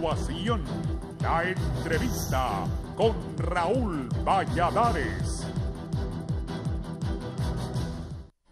continuación, la entrevista con Raúl Valladares.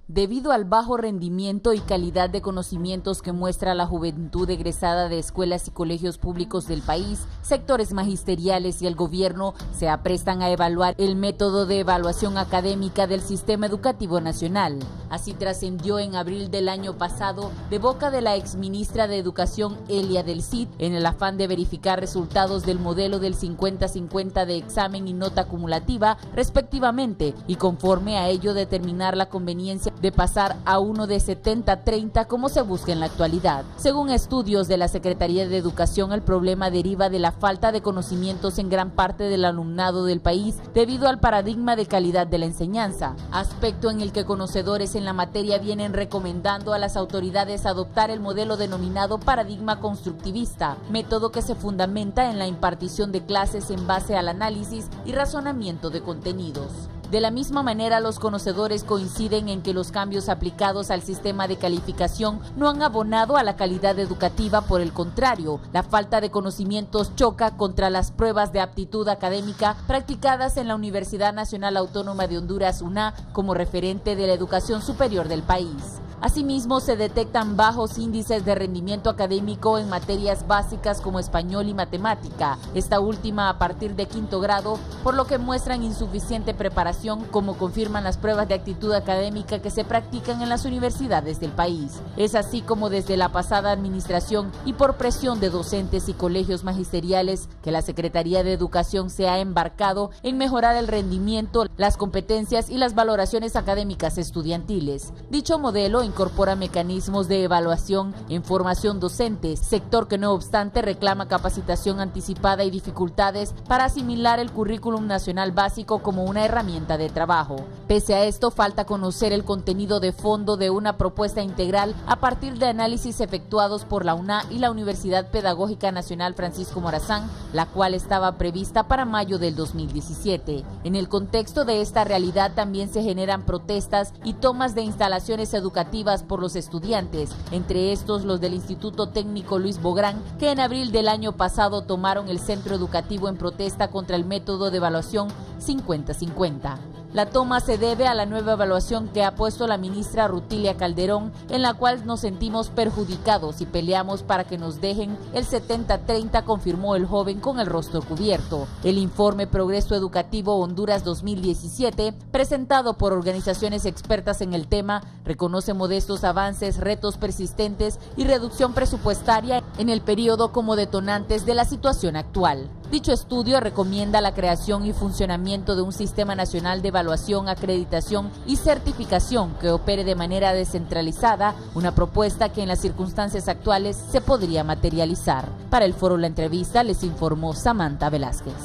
Debido al bajo rendimiento y calidad de conocimientos que muestra la juventud egresada de escuelas y colegios públicos del país, sectores magisteriales y el gobierno se aprestan a evaluar el método de evaluación académica del sistema educativo nacional. Así trascendió en abril del año pasado de boca de la exministra de Educación Elia del Cid, en el afán de verificar resultados del modelo del 50-50 de examen y nota acumulativa respectivamente, y conforme a ello determinar la conveniencia de pasar a uno de 70-30 como se busca en la actualidad. Según estudios de la Secretaría de Educación, el problema deriva de la falta de conocimientos en gran parte del alumnado del país debido al paradigma de calidad de la enseñanza, aspecto en el que conocedores en la materia vienen recomendando a las autoridades adoptar el modelo denominado paradigma constructivista, método que se fundamenta en la impartición de clases en base al análisis y razonamiento de contenidos. De la misma manera, los conocedores coinciden en que los cambios aplicados al sistema de calificación no han abonado a la calidad educativa. Por el contrario, la falta de conocimientos choca contra las pruebas de aptitud académica practicadas en la Universidad Nacional Autónoma de Honduras, UNA, como referente de la educación superior del país. Asimismo, se detectan bajos índices de rendimiento académico en materias básicas como español y matemática, esta última a partir de quinto grado, por lo que muestran insuficiente preparación, como confirman las pruebas de actitud académica que se practican en las universidades del país. Es así como desde la pasada administración y por presión de docentes y colegios magisteriales que la Secretaría de Educación se ha embarcado en mejorar el rendimiento, las competencias y las valoraciones académicas estudiantiles. Dicho modelo incorpora mecanismos de evaluación en formación docente, sector que no obstante reclama capacitación anticipada y dificultades para asimilar el currículum nacional básico como una herramienta de trabajo. Pese a esto, falta conocer el contenido de fondo de una propuesta integral a partir de análisis efectuados por la UNA y la Universidad Pedagógica Nacional Francisco Morazán, la cual estaba prevista para mayo del 2017. En el contexto de esta realidad también se generan protestas y tomas de instalaciones educativas por los estudiantes, entre estos los del Instituto Técnico Luis Bográn, que en abril del año pasado tomaron el centro educativo en protesta contra el método de evaluación 50-50. La toma se debe a la nueva evaluación que ha puesto la ministra Rutilia Calderón, en la cual nos sentimos perjudicados y peleamos para que nos dejen el 70-30, confirmó el joven con el rostro cubierto. El informe Progreso Educativo Honduras 2017, presentado por organizaciones expertas en el tema, reconoce modestos avances, retos persistentes y reducción presupuestaria en el periodo como detonantes de la situación actual. Dicho estudio recomienda la creación y funcionamiento de un sistema nacional de evaluación, acreditación y certificación que opere de manera descentralizada, una propuesta que en las circunstancias actuales se podría materializar. Para el Foro La Entrevista les informó Samantha Velázquez.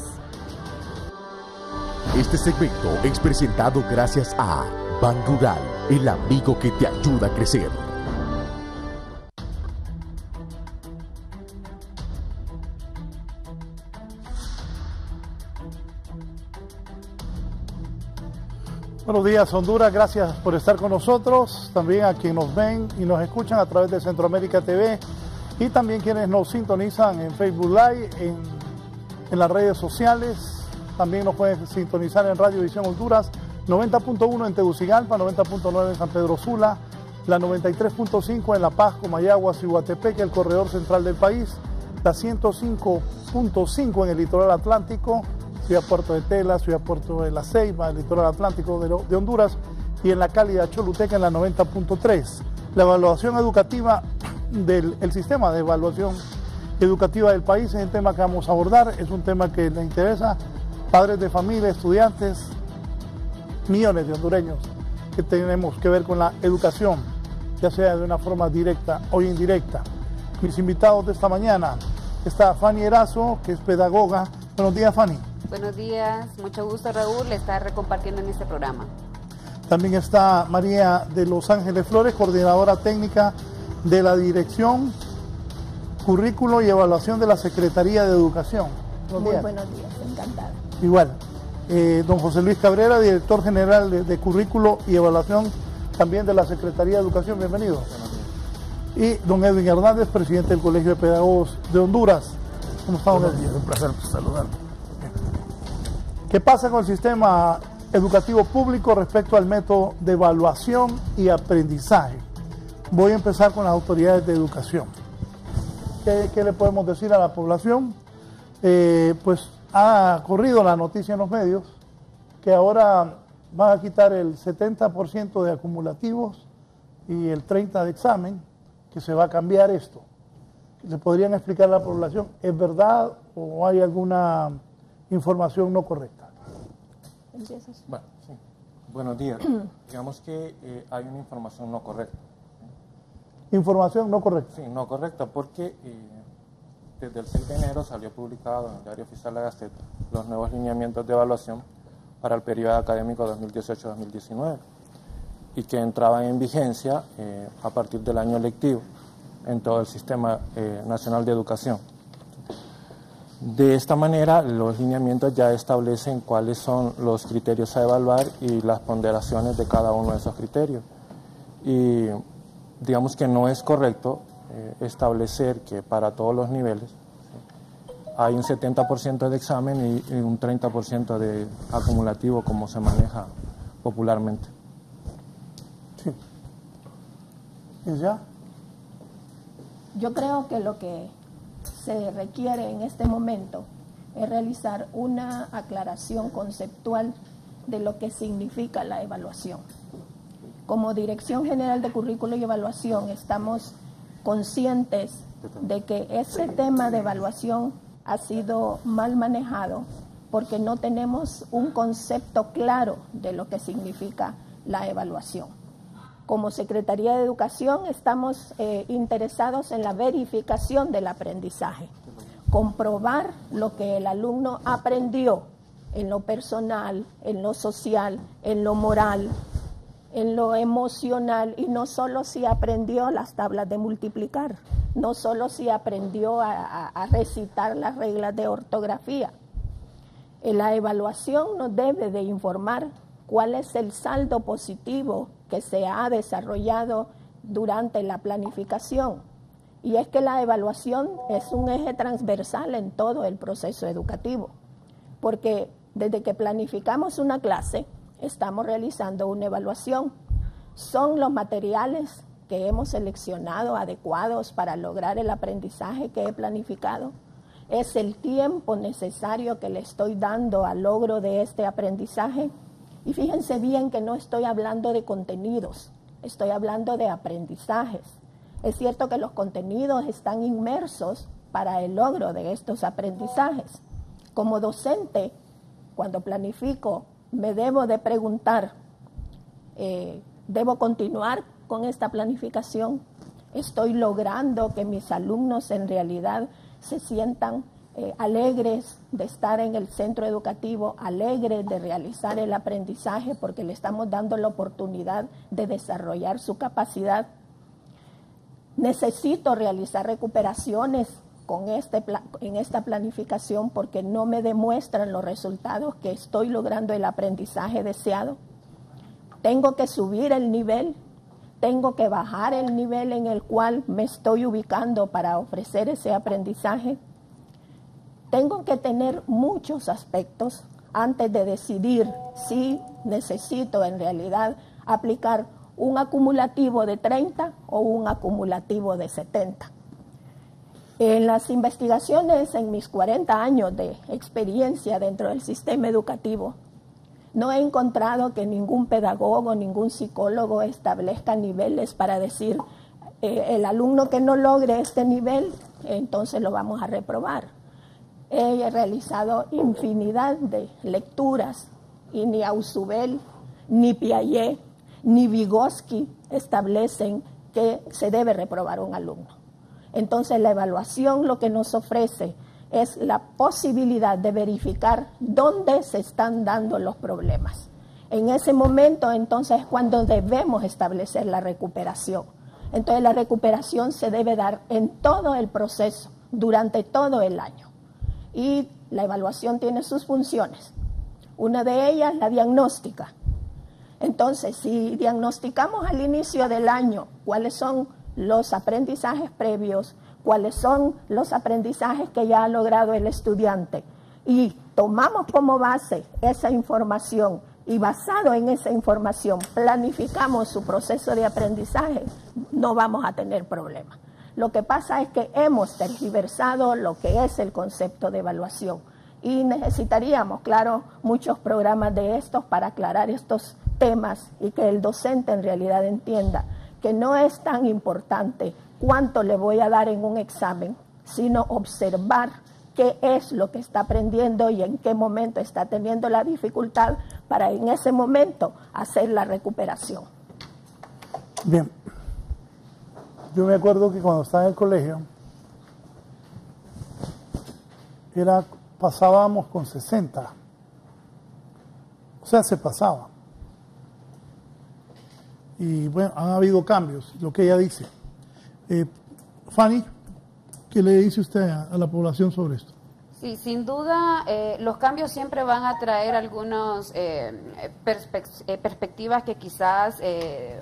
Este segmento es presentado gracias a Ban Rural, el amigo que te ayuda a crecer. Buenos días, Honduras, gracias por estar con nosotros, también a quienes nos ven y nos escuchan a través de Centroamérica TV y también quienes nos sintonizan en Facebook Live, en las redes sociales. También nos pueden sintonizar en Radio Visión Honduras, 90.1 en Tegucigalpa, 90.9 en San Pedro Sula, la 93.5 en La Paz, Comayagua, Cihuatepeque, el corredor central del país, la 105.5 en el litoral atlántico, Ciudad Puerto de Tela, Ciudad Puerto de La Ceiba, el litoral atlántico de Honduras, y en la cálida Choluteca en la 90.3. La evaluación educativa el sistema de evaluación educativa del país es el tema que vamos a abordar, es un tema que le interesa padres de familia, estudiantes, millones de hondureños que tenemos que ver con la educación, ya sea de una forma directa o indirecta. Mis invitados de esta mañana, está Fanny Erazo, que es pedagoga. Buenos días, Fanny. Buenos días, mucho gusto, Raúl, estar compartiendo en este programa. También está María de Los Ángeles Flores, coordinadora técnica de la Dirección, Currículo y Evaluación de la Secretaría de Educación. Muy buenos días, encantada. Igual. Don José Luis Cabrera, director general de Currículo y Evaluación también de la Secretaría de Educación. Bienvenido. Y don Edwin Hernández, presidente del Colegio de Pedagogos de Honduras. ¿Cómo está, don Edgar? Un placer saludarlo. ¿Qué pasa con el sistema educativo público respecto al método de evaluación y aprendizaje? Voy a empezar con las autoridades de educación. ¿Qué le podemos decir a la población? Pues ha corrido la noticia en los medios que ahora van a quitar el 70% de acumulativos y el 30% de examen, que se va a cambiar esto. ¿Le podrían explicar a la población, es verdad o hay alguna información no correcta? Bueno, sí. Buenos días. Digamos que hay una información no correcta. ¿Información no correcta? Sí, no correcta, porque desde el 6 de enero salió publicado en el Diario Oficial de la Gaceta los nuevos lineamientos de evaluación para el periodo académico 2018-2019 y que entraban en vigencia a partir del año lectivo en todo el Sistema Nacional de Educación. De esta manera, los lineamientos ya establecen cuáles son los criterios a evaluar y las ponderaciones de cada uno de esos criterios. Y digamos que no es correcto establecer que para todos los niveles hay un 70% de examen y un 30% de acumulativo, como se maneja popularmente. Sí. ¿Y ya? Yo creo que lo que se requiere en este momento es realizar una aclaración conceptual de lo que significa la evaluación. Como Dirección General de Currículo y Evaluación estamos conscientes de que ese tema de evaluación ha sido mal manejado porque no tenemos un concepto claro de lo que significa la evaluación. Como Secretaría de Educación estamos interesados en la verificación del aprendizaje, comprobar lo que el alumno aprendió en lo personal, en lo social, en lo moral, en lo emocional, y no solo si aprendió las tablas de multiplicar, no solo si aprendió a recitar las reglas de ortografía. La evaluación nos debe de informar cuál es el saldo positivo que se ha desarrollado durante la planificación. Y es que la evaluación es un eje transversal en todo el proceso educativo, porque desde que planificamos una clase, estamos realizando una evaluación. Son los materiales que hemos seleccionado adecuados para lograr el aprendizaje que he planificado. Es el tiempo necesario que le estoy dando al logro de este aprendizaje. Y fíjense bien que no estoy hablando de contenidos, estoy hablando de aprendizajes. Es cierto que los contenidos están inmersos para el logro de estos aprendizajes. Como docente, cuando planifico, me debo de preguntar, ¿debo continuar con esta planificación? ¿Estoy logrando que mis alumnos en realidad se sientan alegres de estar en el centro educativo, alegres de realizar el aprendizaje porque le estamos dando la oportunidad de desarrollar su capacidad? Necesito realizar recuperaciones en esta planificación porque no me demuestran los resultados que estoy logrando el aprendizaje deseado. Tengo que subir el nivel, tengo que bajar el nivel en el cual me estoy ubicando para ofrecer ese aprendizaje. Tengo que tener muchos aspectos antes de decidir si necesito en realidad aplicar un acumulativo de 30 o un acumulativo de 70. En las investigaciones, en mis 40 años de experiencia dentro del sistema educativo, no he encontrado que ningún pedagogo, ningún psicólogo establezca niveles para decir el alumno que no logre este nivel, entonces lo vamos a reprobar. He realizado infinidad de lecturas y ni Ausubel, ni Piaget, ni Vygotsky establecen que se debe reprobar un alumno. Entonces la evaluación lo que nos ofrece es la posibilidad de verificar dónde se están dando los problemas. En ese momento entonces es cuando debemos establecer la recuperación. Entonces la recuperación se debe dar en todo el proceso, durante todo el año. Y la evaluación tiene sus funciones. Una de ellas, la diagnóstica. Entonces, si diagnosticamos al inicio del año cuáles son los aprendizajes previos, cuáles son los aprendizajes que ya ha logrado el estudiante y tomamos como base esa información y basado en esa información planificamos su proceso de aprendizaje, no vamos a tener problemas. Lo que pasa es que hemos tergiversado lo que es el concepto de evaluación y necesitaríamos, claro, muchos programas de estos para aclarar estos temas y que el docente en realidad entienda que no es tan importante cuánto le voy a dar en un examen, sino observar qué es lo que está aprendiendo y en qué momento está teniendo la dificultad para en ese momento hacer la recuperación. Bien, yo me acuerdo que cuando estaba en el colegio, pasábamos con 60, o sea, se pasaba. Y bueno, han habido cambios, lo que ella dice. Fanny, ¿qué le dice usted a la población sobre esto? Sí, sin duda, los cambios siempre van a traer algunas perspectivas que quizás,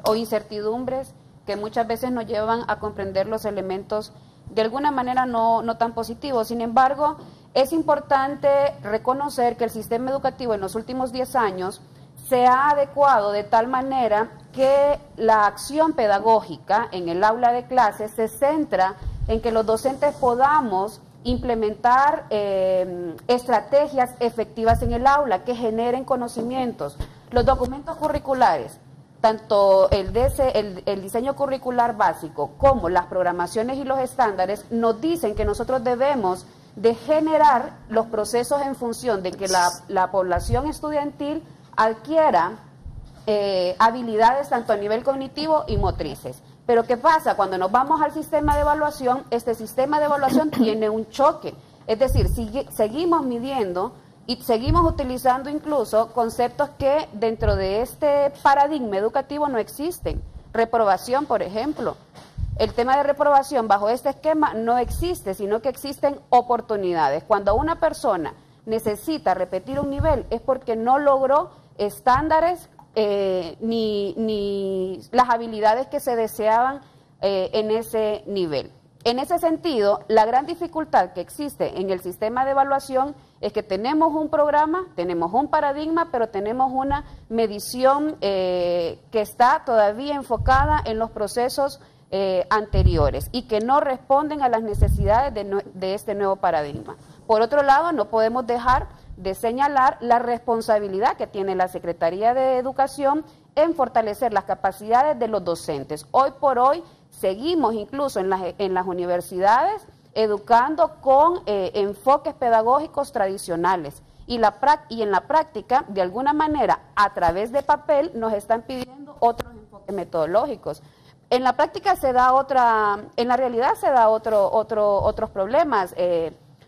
o incertidumbres que muchas veces nos llevan a comprender los elementos de alguna manera no tan positivos. Sin embargo, es importante reconocer que el sistema educativo en los últimos 10 años se ha adecuado de tal manera que la acción pedagógica en el aula de clases se centra en que los docentes podamos implementar estrategias efectivas en el aula que generen conocimientos. Los documentos curriculares, tanto el diseño curricular básico como las programaciones y los estándares, nos dicen que nosotros debemos de generar los procesos en función de que la población estudiantil adquiera habilidades tanto a nivel cognitivo y motrices. Pero ¿qué pasa? Cuando nos vamos al sistema de evaluación, este sistema de evaluación tiene un choque. Es decir, seguimos midiendo y seguimos utilizando incluso conceptos que dentro de este paradigma educativo no existen. Reprobación, por ejemplo. El tema de reprobación bajo este esquema no existe, sino que existen oportunidades. Cuando una persona necesita repetir un nivel es porque no logró estándares ni las habilidades que se deseaban en ese nivel. En ese sentido, la gran dificultad que existe en el sistema de evaluación es que tenemos un programa, tenemos un paradigma, pero tenemos una medición que está todavía enfocada en los procesos anteriores y que no responden a las necesidades de este nuevo paradigma. Por otro lado, no podemos dejar de señalar la responsabilidad que tiene la Secretaría de Educación en fortalecer las capacidades de los docentes. Hoy por hoy seguimos incluso en las universidades educando con enfoques pedagógicos tradicionales y en la práctica, de alguna manera, a través de papel, nos están pidiendo otros enfoques metodológicos. En la práctica en la realidad se da otros problemas,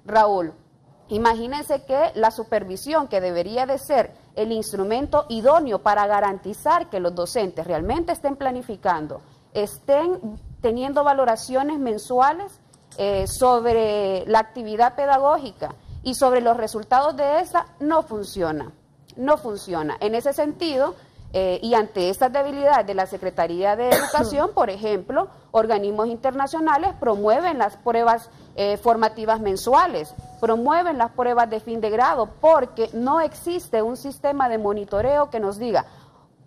Raúl. Imagínense que la supervisión, que debería de ser el instrumento idóneo para garantizar que los docentes realmente estén planificando, estén teniendo valoraciones mensuales sobre la actividad pedagógica y sobre los resultados de esa, no funciona. En ese sentido, y ante estas debilidades de la Secretaría de Educación, por ejemplo, organismos internacionales promueven las pruebas formativas mensuales, promueven las pruebas de fin de grado, porque no existe un sistema de monitoreo que nos diga,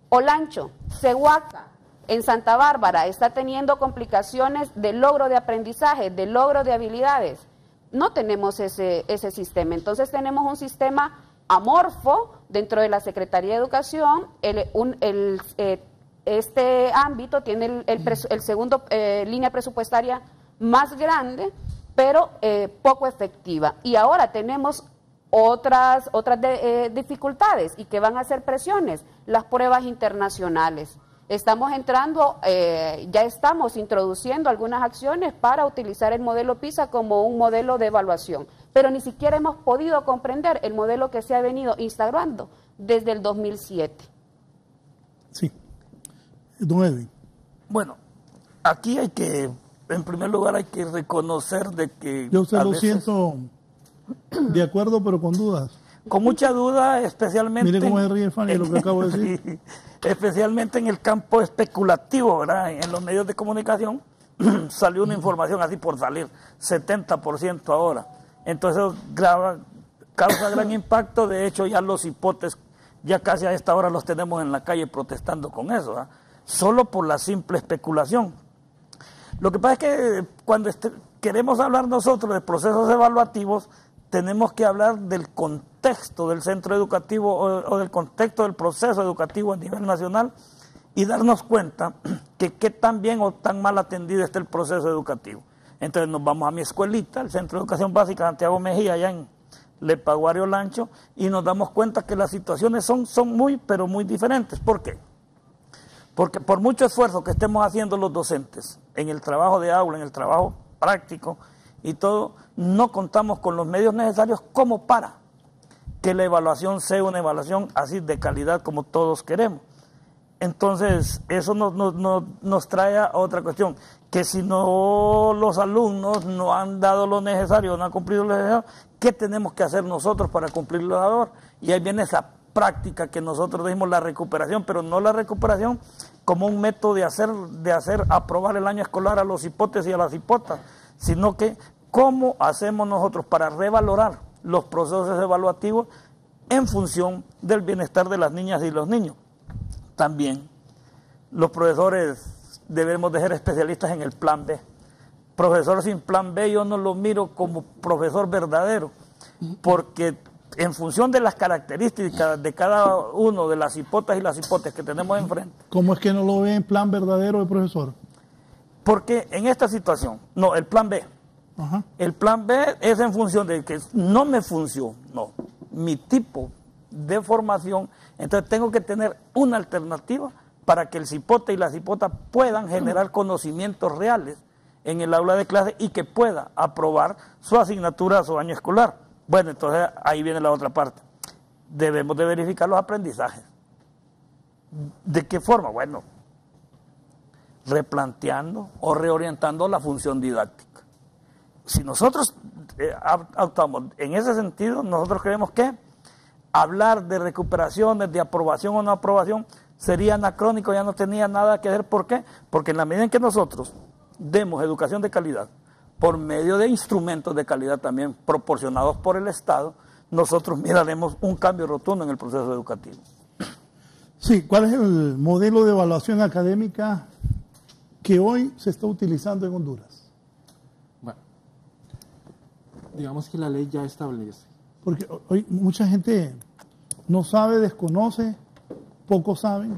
Olancho, Cehuaca, en Santa Bárbara está teniendo complicaciones de logro de aprendizaje, de logro de habilidades. No tenemos ese sistema. Entonces tenemos un sistema amorfo dentro de la Secretaría de Educación. Este ámbito tiene el segundo línea presupuestaria más grande, pero poco efectiva. Y ahora tenemos otras dificultades y que van a ser presiones, las pruebas internacionales. Ya estamos introduciendo algunas acciones para utilizar el modelo PISA como un modelo de evaluación, pero ni siquiera hemos podido comprender el modelo que se ha venido instaurando desde el 2007. Sí. Don Edwin. Bueno, aquí en primer lugar hay que reconocer de que... Yo se lo siento de acuerdo, pero con dudas. Con mucha duda, especialmente... Mire cómo se ríe Fanny, lo que acabo de decir. Especialmente en el campo especulativo, ¿verdad? En los medios de comunicación, salió una información así por salir, 70% ahora. Entonces causa gran impacto. De hecho, ya los hipotes, ya casi a esta hora los tenemos en la calle protestando con eso, ¿eh? Solo por la simple especulación. Lo que pasa es que cuando queremos hablar nosotros de procesos evaluativos, tenemos que hablar del contexto del centro educativo o del contexto del proceso educativo a nivel nacional y darnos cuenta que qué tan bien o tan mal atendido está el proceso educativo. Entonces nos vamos a mi escuelita, el Centro de Educación Básica Santiago Mejía, allá en Lepaguario Lancho, y nos damos cuenta que las situaciones son muy, pero muy diferentes. ¿Por qué? Porque por mucho esfuerzo que estemos haciendo los docentes en el trabajo de aula, en el trabajo práctico y todo, no contamos con los medios necesarios como para que la evaluación sea una evaluación así de calidad como todos queremos. Entonces, eso nos trae a otra cuestión, que si no los alumnos no han dado lo necesario, no han cumplido lo necesario, ¿qué tenemos que hacer nosotros para cumplir lo necesario? Y ahí viene esa práctica que nosotros decimos la recuperación, pero no la recuperación como un método de hacer aprobar el año escolar a los hipotes y a las hipotas, sino que cómo hacemos nosotros para revalorar los procesos evaluativos en función del bienestar de las niñas y los niños. También los profesores debemos de ser especialistas en el plan B. Profesor sin plan B yo no lo miro como profesor verdadero, porque en función de las características de cada uno de las hipotas y las hipotes que tenemos enfrente. ¿Cómo es que no lo ve en plan verdadero el profesor? Porque en esta situación, no, el plan B. Ajá. El plan B es en función de que no me funcionó mi tipo de formación, entonces tengo que tener una alternativa para que el cipote y la cipota puedan generar conocimientos reales en el aula de clase y que pueda aprobar su asignatura, su año escolar. Bueno, entonces ahí viene la otra parte. Debemos de verificar los aprendizajes. ¿De qué forma? Bueno, replanteando o reorientando la función didáctica. Si nosotros actuamos en ese sentido, nosotros creemos que hablar de recuperaciones, de aprobación o no aprobación, sería anacrónico, ya no tenía nada que ver. ¿Por qué? Porque en la medida en que nosotros demos educación de calidad, por medio de instrumentos de calidad también proporcionados por el Estado, nosotros miraremos un cambio rotundo en el proceso educativo. Sí, ¿cuál es el modelo de evaluación académica que hoy se está utilizando en Honduras? Bueno, digamos que la ley ya establece. Porque hoy mucha gente no sabe, desconoce, pocos saben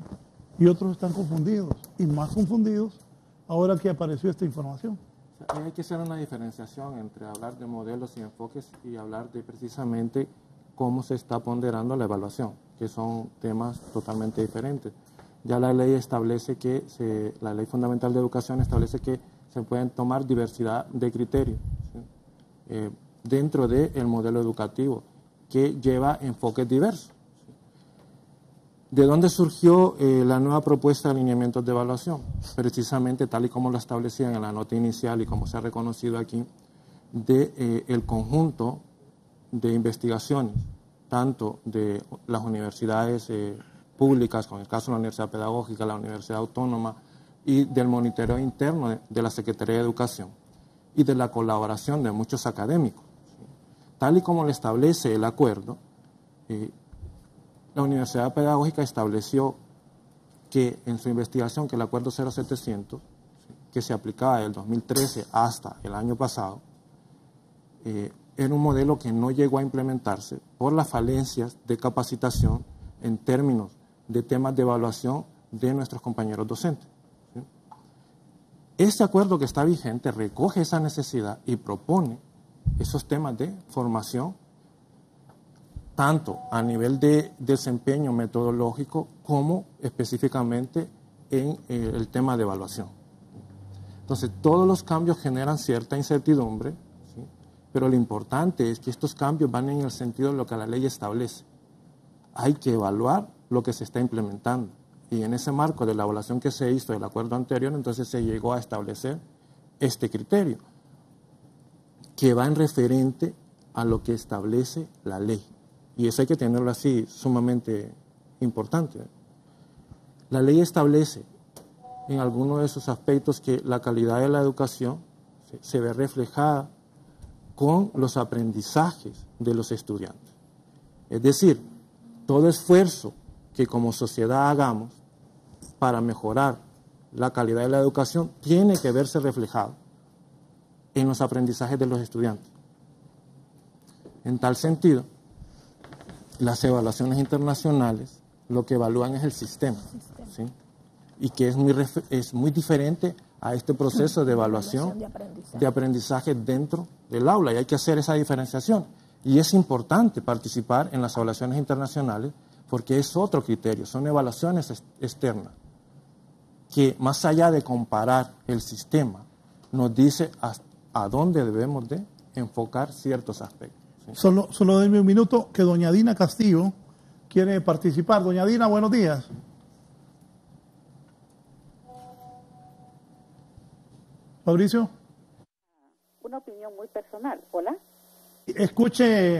y otros están confundidos. Y más confundidos ahora que apareció esta información. Hay que hacer una diferenciación entre hablar de modelos y enfoques y hablar de precisamente cómo se está ponderando la evaluación, que son temas totalmente diferentes. Ya la ley establece que, la Ley Fundamental de Educación establece que se pueden tomar diversidad de criterios, ¿sí? Dentro del modelo educativo, que lleva enfoques diversos. ¿Sí? ¿De dónde surgió la nueva propuesta de alineamientos de evaluación? Precisamente tal y como lo establecían en la nota inicial y como se ha reconocido aquí, el conjunto de investigaciones, tanto de las universidades públicas, como en el caso de la Universidad Pedagógica, la Universidad Autónoma, y del monitoreo interno de la Secretaría de Educación, y de la colaboración de muchos académicos. ¿Sí? Tal y como lo establece el acuerdo, la Universidad Pedagógica estableció que en su investigación, que el acuerdo 0700, ¿sí?, que se aplicaba del 2013 hasta el año pasado, era un modelo que no llegó a implementarse por las falencias de capacitación en términos de temas de evaluación de nuestros compañeros docentes. ¿Sí? Este acuerdo que está vigente recoge esa necesidad y propone esos temas de formación, tanto a nivel de desempeño metodológico como específicamente en el tema de evaluación. Entonces, todos los cambios generan cierta incertidumbre, ¿sí?, pero lo importante es que estos cambios van en el sentido de lo que la ley establece. Hay que evaluar lo que se está implementando. Y en ese marco de la evaluación que se hizo del acuerdo anterior, entonces se llegó a establecer este criterio, que va en referente a lo que establece la ley. Y eso hay que tenerlo así sumamente importante. La ley establece en algunos de esos aspectos que la calidad de la educación se ve reflejada con los aprendizajes de los estudiantes. Es decir, todo esfuerzo que como sociedad hagamos para mejorar la calidad de la educación tiene que verse reflejado en los aprendizajes de los estudiantes. En tal sentido, las evaluaciones internacionales lo que evalúan es el sistema, ¿sí? Y que es muy diferente a este proceso de evaluación de aprendizaje dentro del aula, y hay que hacer esa diferenciación. Y es importante participar en las evaluaciones internacionales porque es otro criterio, son evaluaciones externas que más allá de comparar el sistema, nos dice a dónde debemos de enfocar ciertos aspectos. ¿Sí? Solo denme un minuto, que doña Dina Castillo quiere participar. Doña Dina, buenos días. Fabricio. Una opinión muy personal. Hola. Escuche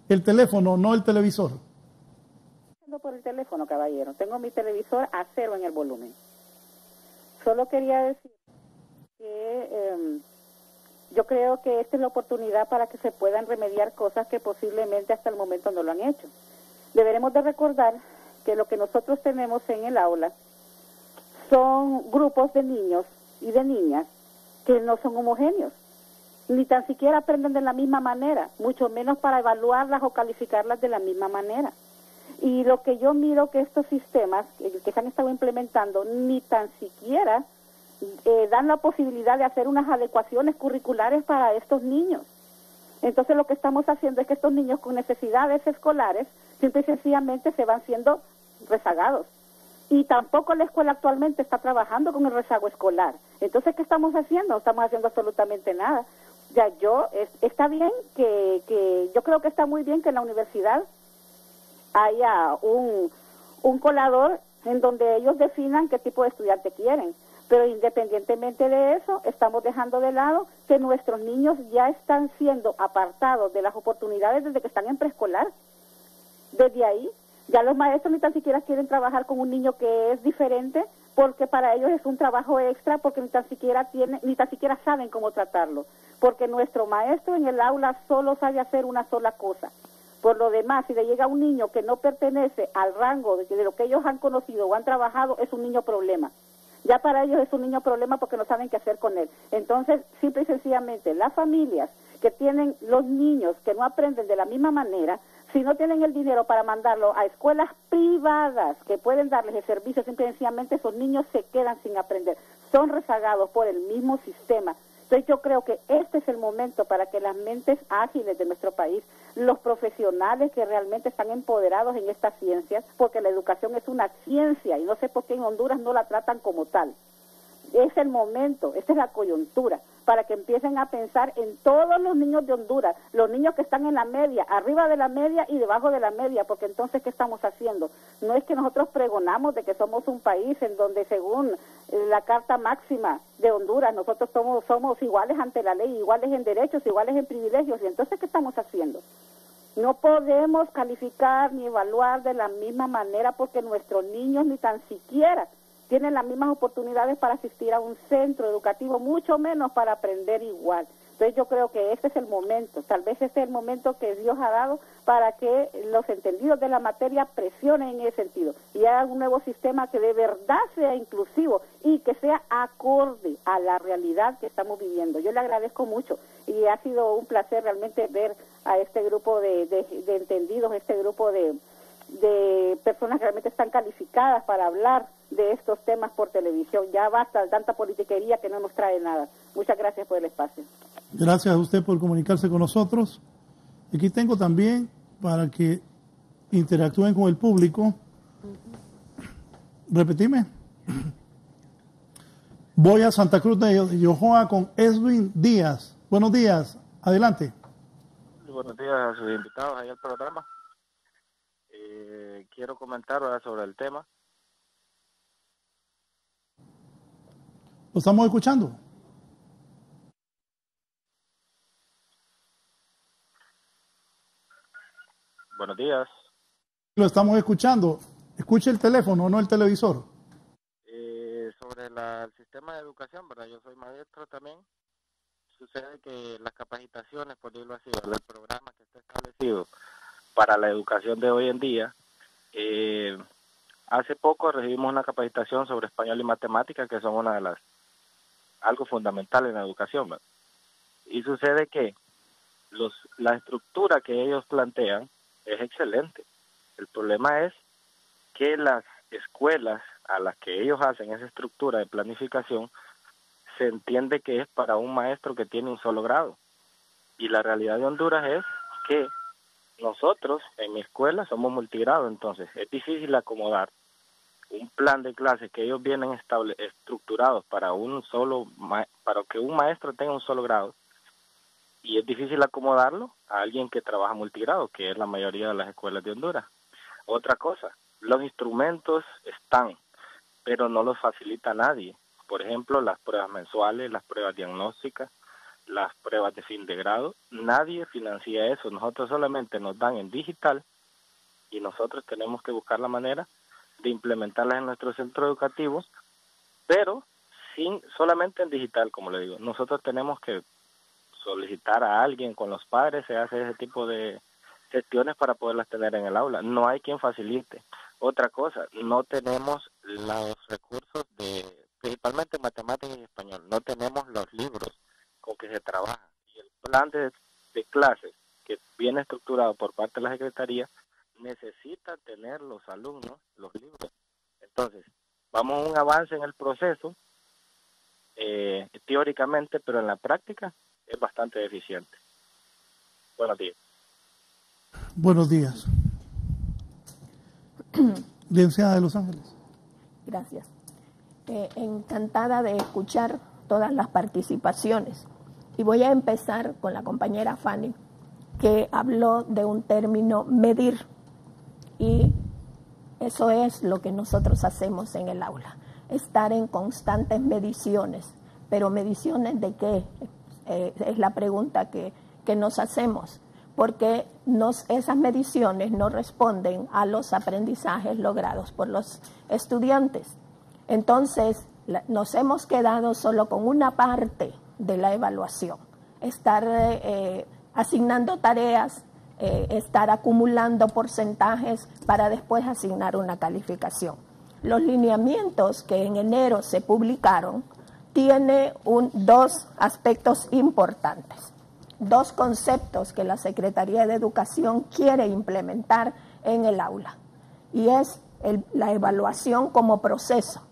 el teléfono, no el televisor. Por el teléfono, caballero. Tengo mi televisor a 0 en el volumen. Solo quería decir que yo creo que esta es la oportunidad para que se puedan remediar cosas que posiblemente hasta el momento no lo han hecho. Deberemos de recordar que lo que nosotros tenemos en el aula son grupos de niños y de niñas que no son homogéneos, ni tan siquiera aprenden de la misma manera, mucho menos para evaluarlas o calificarlas de la misma manera. Y lo que yo miro que estos sistemas que se han estado implementando ni tan siquiera dan la posibilidad de hacer unas adecuaciones curriculares para estos niños. Entonces lo que estamos haciendo es que estos niños con necesidades escolares simple y sencillamente se van siendo rezagados. Y tampoco la escuela actualmente está trabajando con el rezago escolar. Entonces, ¿qué estamos haciendo? No estamos haciendo absolutamente nada. Ya está bien que yo creo que está muy bien que en la universidad haya un colador en donde ellos definan qué tipo de estudiante quieren. Pero independientemente de eso, estamos dejando de lado que nuestros niños ya están siendo apartados de las oportunidades desde que están en preescolar. Desde ahí, ya los maestros ni tan siquiera quieren trabajar con un niño que es diferente, porque para ellos es un trabajo extra, porque ni tan siquiera saben cómo tratarlo. Porque nuestro maestro en el aula solo sabe hacer una sola cosa. Por lo demás, si le llega un niño que no pertenece al rango de lo que ellos han conocido o han trabajado, es un niño problema. Ya para ellos es un niño problema porque no saben qué hacer con él. Entonces, simple y sencillamente, las familias que tienen los niños que no aprenden de la misma manera, si no tienen el dinero para mandarlo a escuelas privadas que pueden darles el servicio, simple y sencillamente esos niños se quedan sin aprender. Son rezagados por el mismo sistema. Entonces yo creo que este es el momento para que las mentes ágiles de nuestro país, los profesionales que realmente están empoderados en estas ciencias, porque la educación es una ciencia y no sé por qué en Honduras no la tratan como tal. Es el momento, esta es la coyuntura, para que empiecen a pensar en todos los niños de Honduras, los niños que están en la media, arriba de la media y debajo de la media, porque entonces, ¿qué estamos haciendo? No es que nosotros pregonamos de que somos un país en donde, según la Carta Máxima de Honduras, nosotros somos iguales ante la ley, iguales en derechos, iguales en privilegios, y entonces, ¿qué estamos haciendo? No podemos calificar ni evaluar de la misma manera porque nuestros niños ni tan siquiera tienen las mismas oportunidades para asistir a un centro educativo, mucho menos para aprender igual. Entonces yo creo que este es el momento, tal vez este es el momento que Dios ha dado para que los entendidos de la materia presionen en ese sentido y hagan un nuevo sistema que de verdad sea inclusivo y que sea acorde a la realidad que estamos viviendo. Yo le agradezco mucho y ha sido un placer realmente ver a este grupo de entendidos, este grupo de personas que realmente están calificadas para hablar de estos temas por televisión. Ya basta de tanta politiquería que no nos trae nada. Muchas gracias por el espacio. Gracias a usted por comunicarse con nosotros. Aquí tengo también para que interactúen con el público. Repetime. Voy a Santa Cruz de Yojoa con Edwin Díaz. Buenos días. Adelante. Buenos días a sus invitados ahí al programa. Quiero comentar ahora sobre el tema. ¿Lo estamos escuchando? Buenos días. Lo estamos escuchando. Escuche el teléfono, no el televisor. sobre el sistema de educación, ¿verdad? Yo soy maestro también. Sucede que las capacitaciones, por decirlo así, el programa que está establecido para la educación de hoy en día, hace poco recibimos una capacitación sobre español y matemáticas, que son una de algo fundamental en la educación, ¿verdad? Y sucede que la estructura que ellos plantean es excelente. El problema es que las escuelas a las que ellos hacen esa estructura de planificación se entiende que es para un maestro que tiene un solo grado. Y la realidad de Honduras es que nosotros en mi escuela somos multigrado, entonces es difícil acomodar un plan de clases que ellos vienen estructurados para para que un maestro tenga un solo grado, y es difícil acomodarlo a alguien que trabaja multigrado, que es la mayoría de las escuelas de Honduras. Otra cosa, los instrumentos están, pero no los facilita nadie. Por ejemplo, las pruebas mensuales, las pruebas diagnósticas, las pruebas de fin de grado, nadie financia eso. Nosotros solamente nos dan en digital y nosotros tenemos que buscar la manera de implementarlas en nuestros centros educativos, pero solamente en digital, como le digo. Nosotros tenemos que solicitar a alguien con los padres, se hace ese tipo de gestiones para poderlas tener en el aula. No hay quien facilite. Otra cosa, no tenemos los recursos principalmente matemáticas y español, no tenemos los libros con que se trabaja. Y el plan de clases que viene estructurado por parte de la Secretaría necesita tener los alumnos los libros. Entonces, vamos a un avance en el proceso, teóricamente, pero en la práctica es bastante deficiente. Buenos días. Buenos días. Licenciada de Los Ángeles. Gracias. Encantada de escuchar todas las participaciones. Y voy a empezar con la compañera Fanny, que habló de un término medir. Y eso es lo que nosotros hacemos en el aula, estar en constantes mediciones. Pero ¿mediciones de qué? Es la pregunta que nos hacemos, porque esas mediciones no responden a los aprendizajes logrados por los estudiantes. Entonces, nos hemos quedado solo con una parte de la evaluación, estar asignando tareas, estar acumulando porcentajes para después asignar una calificación. Los lineamientos que en enero se publicaron tiene dos aspectos importantes, dos conceptos que la Secretaría de Educación quiere implementar en el aula, y es la evaluación como proceso,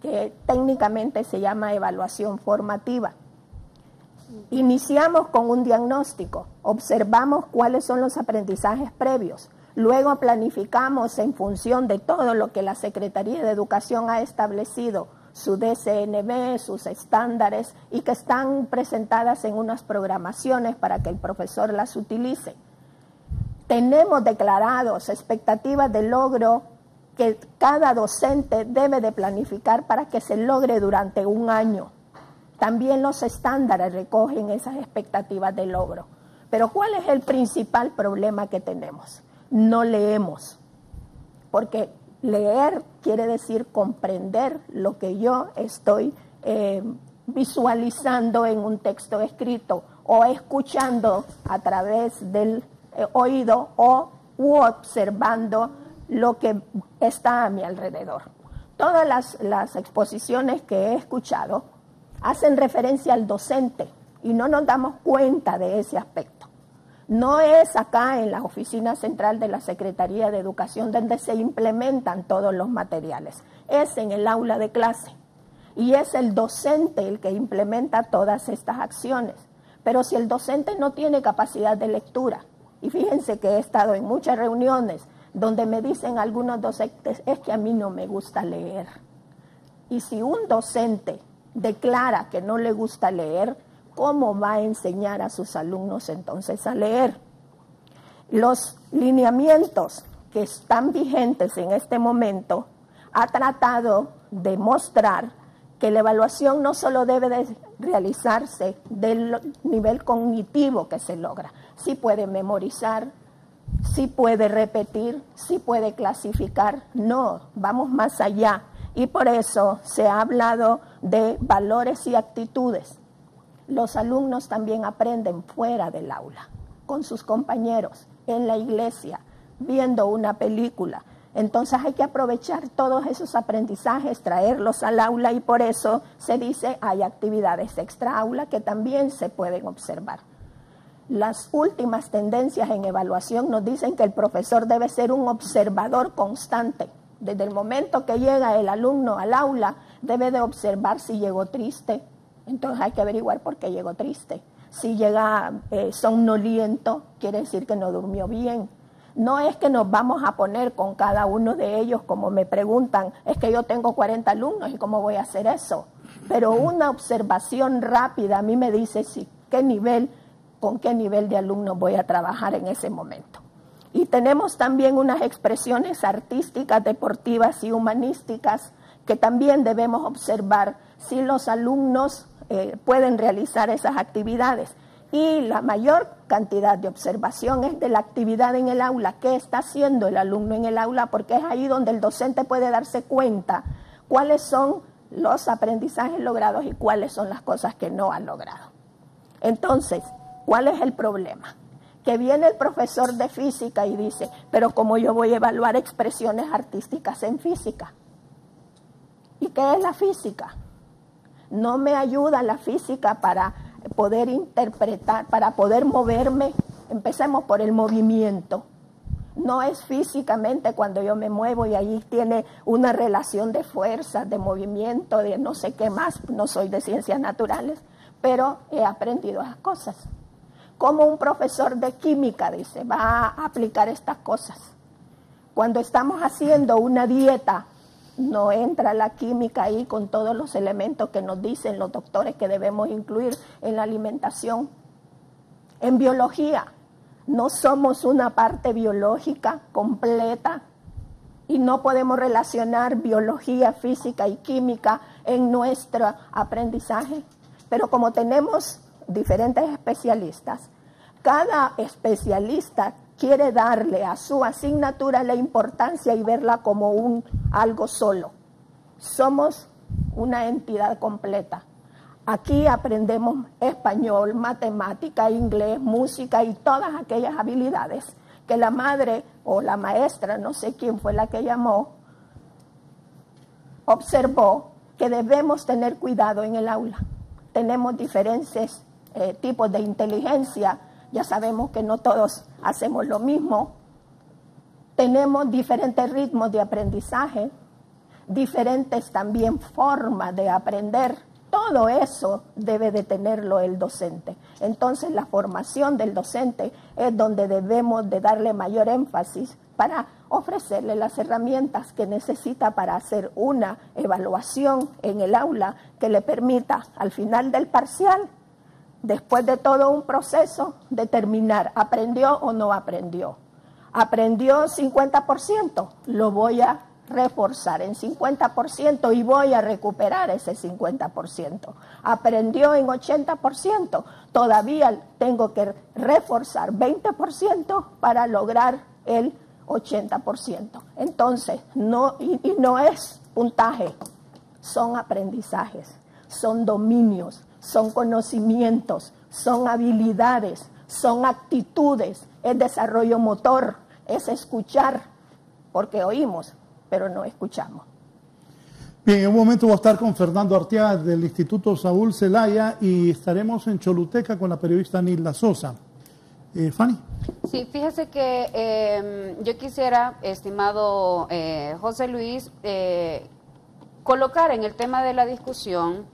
que técnicamente se llama evaluación formativa. Iniciamos con un diagnóstico, observamos cuáles son los aprendizajes previos, luego planificamos en función de todo lo que la Secretaría de Educación ha establecido, su DCNB, sus estándares, y que están presentadas en unas programaciones para que el profesor las utilice. Tenemos declarados expectativas de logro que cada docente debe de planificar para que se logre durante un año. También los estándares recogen esas expectativas de logro. Pero ¿cuál es el principal problema que tenemos? No leemos, porque leer quiere decir comprender lo que yo estoy visualizando en un texto escrito o escuchando a través del oído u observando lo que está a mi alrededor. Todas las exposiciones que he escuchado hacen referencia al docente y no nos damos cuenta de ese aspecto. No es acá en la oficina central de la Secretaría de Educación donde se implementan todos los materiales, es en el aula de clase y es el docente el que implementa todas estas acciones. Pero si el docente no tiene capacidad de lectura, y fíjense que he estado en muchas reuniones donde me dicen algunos docentes, es que a mí no me gusta leer. Y si un docente declara que no le gusta leer, ¿cómo va a enseñar a sus alumnos entonces a leer? Los lineamientos que están vigentes en este momento ha tratado de mostrar que la evaluación no solo debe de realizarse del nivel cognitivo que se logra, sí puede memorizar, sí puede repetir, sí puede clasificar. No, vamos más allá. Y por eso se ha hablado de valores y actitudes. Los alumnos también aprenden fuera del aula, con sus compañeros, en la iglesia, viendo una película. Entonces hay que aprovechar todos esos aprendizajes, traerlos al aula, y por eso se dice hay actividades extra aula que también se pueden observar. Las últimas tendencias en evaluación nos dicen que el profesor debe ser un observador constante. Desde el momento que llega el alumno al aula, debe de observar si llegó triste. Entonces hay que averiguar por qué llegó triste. Si llega somnoliento, quiere decir que no durmió bien. No es que nos vamos a poner con cada uno de ellos, como me preguntan, es que yo tengo 40 alumnos y ¿cómo voy a hacer eso? Pero una observación rápida a mí me dice sí, con qué nivel de alumnos voy a trabajar en ese momento. Y tenemos también unas expresiones artísticas, deportivas y humanísticas que también debemos observar si los alumnos pueden realizar esas actividades. Y la mayor cantidad de observación es de la actividad en el aula. ¿Qué está haciendo el alumno en el aula? Porque es ahí donde el docente puede darse cuenta cuáles son los aprendizajes logrados y cuáles son las cosas que no han logrado. Entonces, ¿cuál es el problema? Que viene el profesor de física y dice, pero ¿cómo yo voy a evaluar expresiones artísticas en física? ¿Y qué es la física? No me ayuda la física para poder interpretar, para poder moverme. Empecemos por el movimiento. No es físicamente cuando yo me muevo y ahí tiene una relación de fuerzas, de movimiento, de no sé qué más. No soy de ciencias naturales, pero he aprendido esas cosas. Como un profesor de química dice, va a aplicar estas cosas. Cuando estamos haciendo una dieta, no entra la química ahí con todos los elementos que nos dicen los doctores que debemos incluir en la alimentación. En biología, no somos una parte biológica completa y no podemos relacionar biología, física y química en nuestro aprendizaje. Pero como tenemos diferentes especialistas, cada especialista quiere darle a su asignatura la importancia y verla como algo solo. Somos una entidad completa. Aquí aprendemos español, matemática, inglés, música y todas aquellas habilidades que la madre o la maestra, no sé quién fue la que llamó, observó que debemos tener cuidado en el aula. Tenemos diferentes tipos de inteligencia. Ya sabemos que no todos hacemos lo mismo. Tenemos diferentes ritmos de aprendizaje, diferentes también formas de aprender. Todo eso debe de tenerlo el docente. Entonces la formación del docente es donde debemos de darle mayor énfasis para ofrecerle las herramientas que necesita para hacer una evaluación en el aula que le permita al final del parcial, después de todo un proceso, determinar, ¿aprendió o no aprendió? ¿Aprendió 50%? Lo voy a reforzar en 50% y voy a recuperar ese 50%. ¿Aprendió en 80%? Todavía tengo que reforzar 20% para lograr el 80%. Entonces, no es puntaje, son aprendizajes, son dominios, son conocimientos, son habilidades, son actitudes, es desarrollo motor, es escuchar, porque oímos, pero no escuchamos. Bien, en un momento voy a estar con Fernando Arteaga del Instituto Saúl Zelaya y estaremos en Choluteca con la periodista Nilda Sosa. Fanny. Sí, fíjese que yo quisiera, estimado José Luis, colocar en el tema de la discusión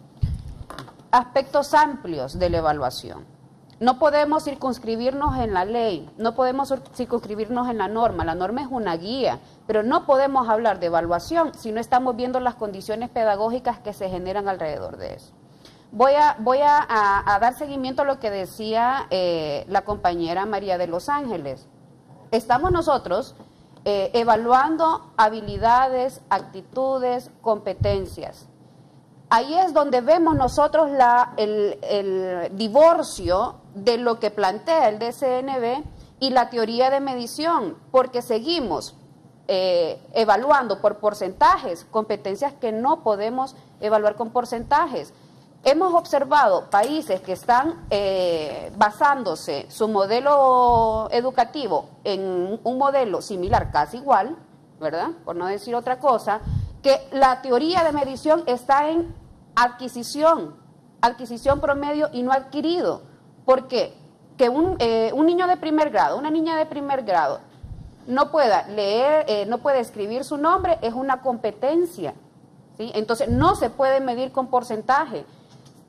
aspectos amplios de la evaluación. No podemos circunscribirnos en la ley, no podemos circunscribirnos en la norma es una guía, pero no podemos hablar de evaluación si no estamos viendo las condiciones pedagógicas que se generan alrededor de eso. Voy a dar seguimiento a lo que decía la compañera María de Los Ángeles. Estamos nosotros evaluando habilidades, actitudes, competencias. Ahí es donde vemos nosotros el divorcio de lo que plantea el DCNB y la teoría de medición, porque seguimos evaluando por porcentajes competencias que no podemos evaluar con porcentajes. Hemos observado países que están basándose su modelo educativo en un modelo similar, casi igual, ¿verdad? Por no decir otra cosa, que la teoría de medición está en adquisición promedio y no adquirido. ¿Por qué? Que un niño de primer grado, una niña de primer grado, no pueda leer, no puede escribir su nombre, es una competencia, ¿sí? Entonces no se puede medir con porcentaje.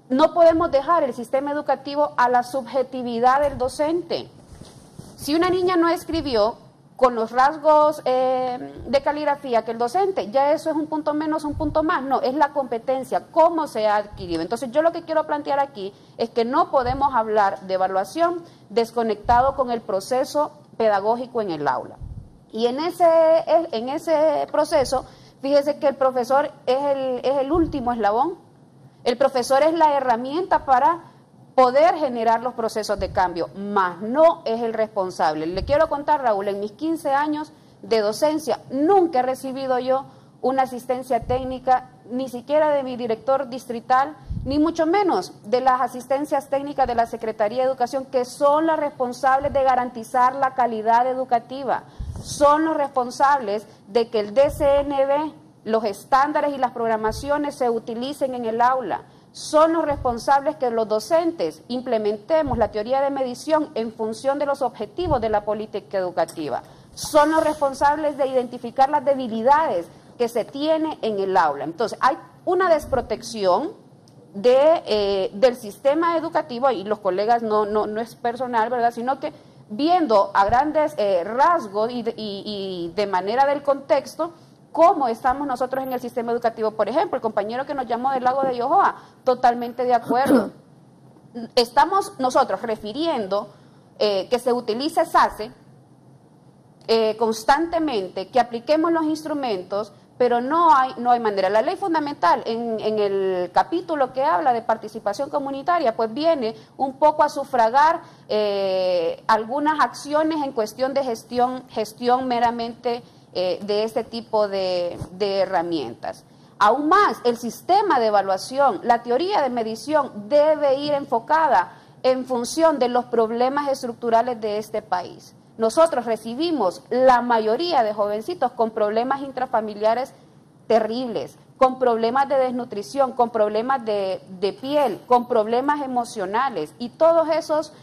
No podemos dejar el sistema educativo a la subjetividad del docente. Si una niña no escribió con los rasgos de caligrafía que el docente, ya eso es un punto menos, un punto más. No, es la competencia, cómo se ha adquirido. Entonces yo lo que quiero plantear aquí es que no podemos hablar de evaluación desconectado con el proceso pedagógico en el aula. Y en ese proceso, fíjese que el profesor es el último eslabón. El profesor es la herramienta para poder generar los procesos de cambio, más no es el responsable. Le quiero contar, Raúl, en mis 15 años de docencia, nunca he recibido yo una asistencia técnica, ni siquiera de mi director distrital, ni mucho menos de las asistencias técnicas de la Secretaría de Educación, que son las responsables de garantizar la calidad educativa, son los responsables de que el DCNB, los estándares y las programaciones se utilicen en el aula, son los responsables que los docentes implementemos la teoría de medición en función de los objetivos de la política educativa, son los responsables de identificar las debilidades que se tiene en el aula. Entonces, hay una desprotección del sistema educativo, y los colegas no es personal, ¿verdad?, sino que viendo a grandes rasgos y de manera del contexto, cómo estamos nosotros en el sistema educativo. Por ejemplo, el compañero que nos llamó del lago de Yohoa, totalmente de acuerdo. Estamos nosotros refiriendo que se utilice SACE constantemente, que apliquemos los instrumentos, pero no hay manera. La ley fundamental, en el capítulo que habla de participación comunitaria, pues viene un poco a sufragar algunas acciones en cuestión de gestión meramente de este tipo de herramientas. Aún más, el sistema de evaluación, la teoría de medición debe ir enfocada en función de los problemas estructurales de este país. Nosotros recibimos la mayoría de jovencitos con problemas intrafamiliares terribles, con problemas de desnutrición, con problemas de piel, con problemas emocionales, y todos esos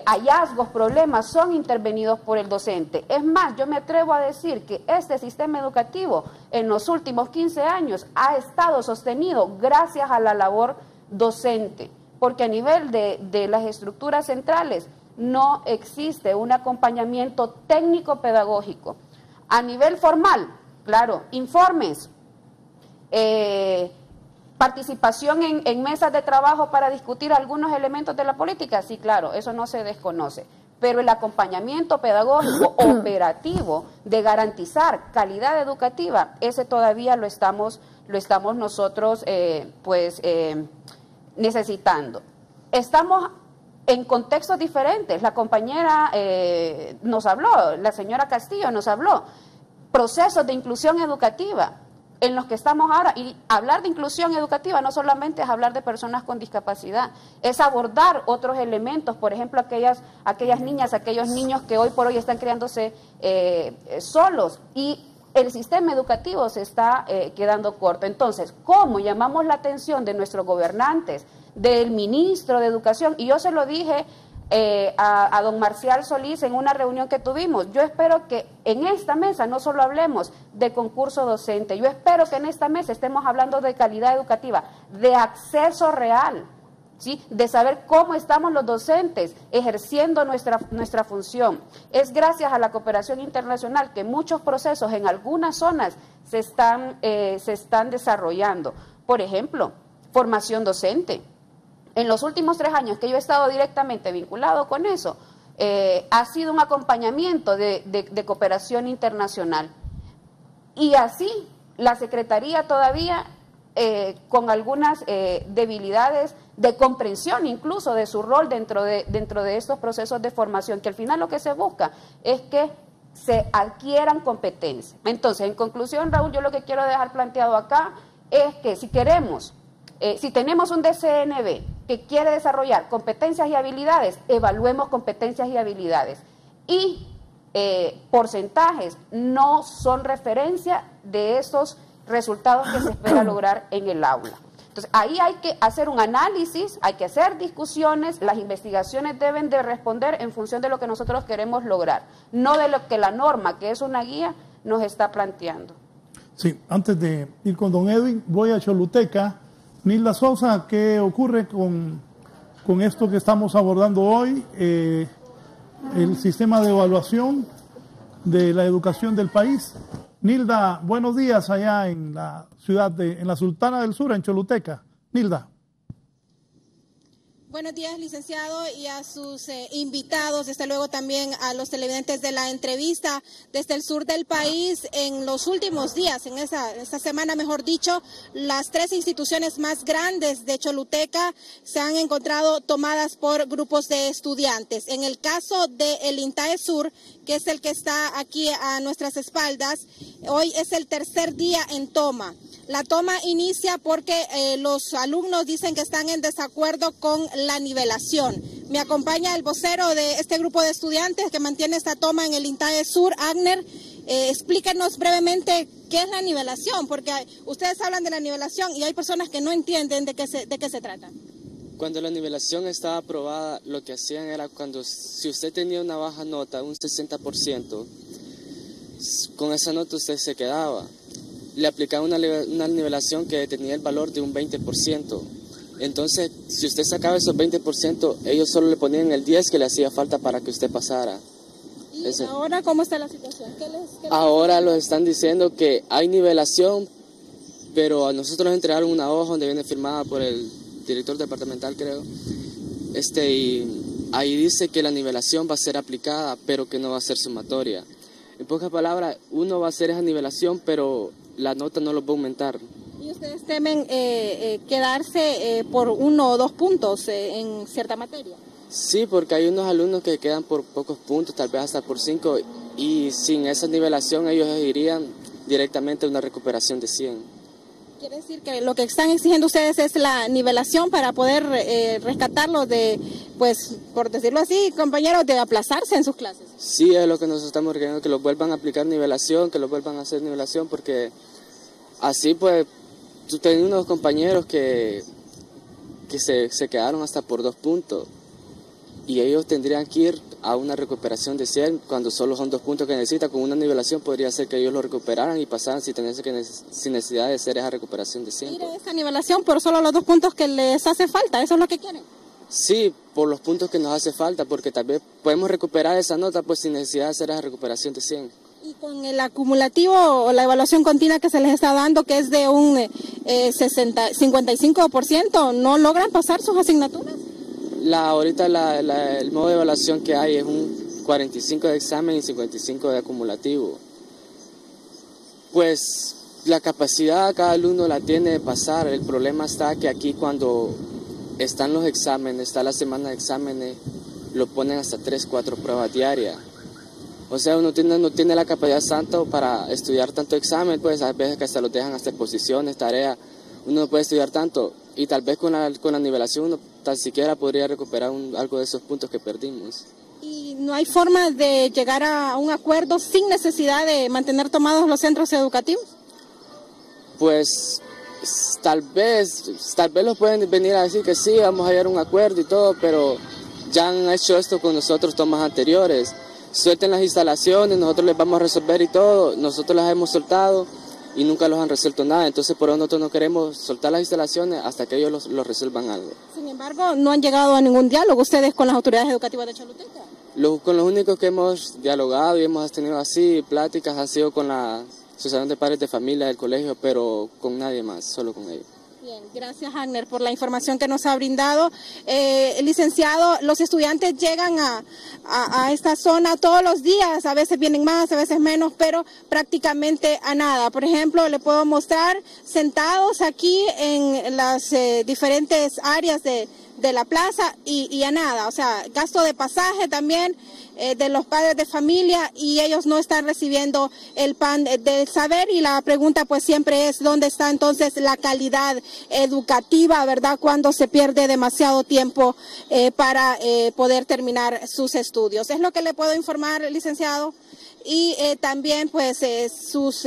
hallazgos, problemas son intervenidos por el docente. Es más, yo me atrevo a decir que este sistema educativo en los últimos 15 años ha estado sostenido gracias a la labor docente, porque a nivel de las estructuras centrales no existe un acompañamiento técnico-pedagógico. A nivel formal, claro, informes, participación en mesas de trabajo para discutir algunos elementos de la política, sí, claro, eso no se desconoce. Pero el acompañamiento pedagógico operativo de garantizar calidad educativa, ese todavía lo estamos nosotros necesitando. Estamos en contextos diferentes. La compañera nos habló, la señora Castillo nos habló, procesos de inclusión educativa en los que estamos ahora, y hablar de inclusión educativa no solamente es hablar de personas con discapacidad, es abordar otros elementos, por ejemplo, aquellas niñas, aquellos niños que hoy por hoy están criándose solos, y el sistema educativo se está quedando corto. Entonces, ¿cómo llamamos la atención de nuestros gobernantes, del ministro de Educación? Y yo se lo dije a don Marcial Solís en una reunión que tuvimos. Yo espero que en esta mesa no solo hablemos de concurso docente, yo espero que en esta mesa estemos hablando de calidad educativa, de acceso real, ¿sí?, de saber cómo estamos los docentes ejerciendo nuestra función. Es gracias a la cooperación internacional que muchos procesos en algunas zonas se están desarrollando. Por ejemplo, formación docente. En los últimos 3 años que yo he estado directamente vinculado con eso, ha sido un acompañamiento de cooperación internacional. Y así, la Secretaría todavía, con algunas debilidades de comprensión incluso de su rol dentro de estos procesos de formación, que al final lo que se busca es que se adquieran competencias. Entonces, en conclusión, Raúl, yo lo que quiero dejar planteado acá es que si queremos, si tenemos un DCNB que quiere desarrollar competencias y habilidades, evaluemos competencias y habilidades. Y porcentajes no son referencia de esos resultados que se espera lograr en el aula. Entonces, ahí hay que hacer un análisis, hay que hacer discusiones, las investigaciones deben de responder en función de lo que nosotros queremos lograr, no de lo que la norma, que es una guía, nos está planteando. Sí, antes de ir con don Edwin, voy a Choluteca. Nilda Sosa, ¿qué ocurre con esto que estamos abordando hoy? El sistema de evaluación de la educación del país. Nilda, buenos días allá en la ciudad en la Sultana del Sur, en Choluteca. Nilda. Buenos días, licenciado, y a sus invitados, desde luego también a los televidentes de la entrevista. Desde el sur del país, en los últimos días, en esta semana, mejor dicho, las 3 instituciones más grandes de Choluteca se han encontrado tomadas por grupos de estudiantes. En el caso del INTAE Sur, que es el que está aquí a nuestras espaldas, hoy es el tercer día en toma. La toma inicia porque los alumnos dicen que están en desacuerdo con la nivelación. Me acompaña el vocero de este grupo de estudiantes que mantiene esta toma en el INTAE Sur, Agner. Explíquenos brevemente qué es la nivelación, porque ustedes hablan de la nivelación y hay personas que no entienden de qué se trata. Cuando la nivelación estaba aprobada, lo que hacían era si usted tenía una baja nota, un 60%, con esa nota usted se quedaba. Le aplicaban una nivelación que tenía el valor de un 20%. Entonces, si usted sacaba esos 20%, ellos solo le ponían el 10% que le hacía falta para que usted pasara. ¿Y ahora cómo está la situación? Ahora los están diciendo que hay nivelación, pero a nosotros nos entregaron una hoja donde viene firmada por el director departamental, creo. Y ahí dice que la nivelación va a ser aplicada, pero que no va a ser sumatoria. En pocas palabras, uno va a hacer esa nivelación, pero la nota no lo va a aumentar. ¿Y ustedes temen quedarse por 1 o 2 puntos en cierta materia? Sí, porque hay unos alumnos que quedan por pocos puntos, tal vez hasta por 5, y sin esa nivelación ellos irían directamente a una recuperación de 100. ¿Quiere decir que lo que están exigiendo ustedes es la nivelación para poder rescatarlos de, pues, por decirlo así, compañeros, de aplazarse en sus clases? Sí, es lo que nosotros estamos requiriendo, que los vuelvan a aplicar nivelación, que los vuelvan a hacer nivelación, porque así, pues, tú tenías unos compañeros que se quedaron hasta por 2 puntos y ellos tendrían que ir a una recuperación de 100 cuando solo son 2 puntos que necesitan. Con una nivelación podría ser que ellos lo recuperaran y pasaran sin necesidad de hacer esa recuperación de 100. ¿Mire esa nivelación por solo los 2 puntos que les hace falta? ¿Eso es lo que quieren? Sí, por los puntos que nos hace falta, porque tal vez podemos recuperar esa nota pues sin necesidad de hacer esa recuperación de 100. Y con el acumulativo o la evaluación continua que se les está dando, que es de un 55%, ¿no logran pasar sus asignaturas? Ahorita el modo de evaluación que hay es un 45 de examen y 55 de acumulativo. Pues la capacidad cada alumno la tiene de pasar. El problema está que aquí cuando están los exámenes, está la semana de exámenes, lo ponen hasta 3, 4 pruebas diarias. O sea, uno no tiene la capacidad santa para estudiar tanto examen, pues a veces que hasta los dejan hasta exposiciones, tareas, uno no puede estudiar tanto. Y tal vez con la nivelación uno tan siquiera podría recuperar algo de esos puntos que perdimos. ¿Y no hay forma de llegar a un acuerdo sin necesidad de mantener tomados los centros educativos? Pues tal vez los pueden venir a decir que sí, vamos a llegar a un acuerdo y todo, pero ya han hecho esto con nosotros tomas anteriores. Suelten las instalaciones, nosotros les vamos a resolver y todo, nosotros las hemos soltado y nunca los han resuelto nada, entonces por eso nosotros no queremos soltar las instalaciones hasta que ellos los resuelvan algo. Sin embargo, no han llegado a ningún diálogo ustedes con las autoridades educativas de Choluteca. Con los únicos que hemos dialogado y hemos tenido así pláticas han sido con la Asociación de Padres de Familia del colegio, pero con nadie más, solo con ellos. Bien, gracias Agner por la información que nos ha brindado. Licenciado, los estudiantes llegan a esta zona todos los días, a veces vienen más, a veces menos, pero prácticamente a nada. Por ejemplo, le puedo mostrar sentados aquí en las diferentes áreas de de la plaza y a nada, o sea, gasto de pasaje también de los padres de familia y ellos no están recibiendo el pan del saber y la pregunta pues siempre es dónde está entonces la calidad educativa, ¿verdad? Cuando se pierde demasiado tiempo para poder terminar sus estudios. Es lo que le puedo informar, licenciado, y también pues sus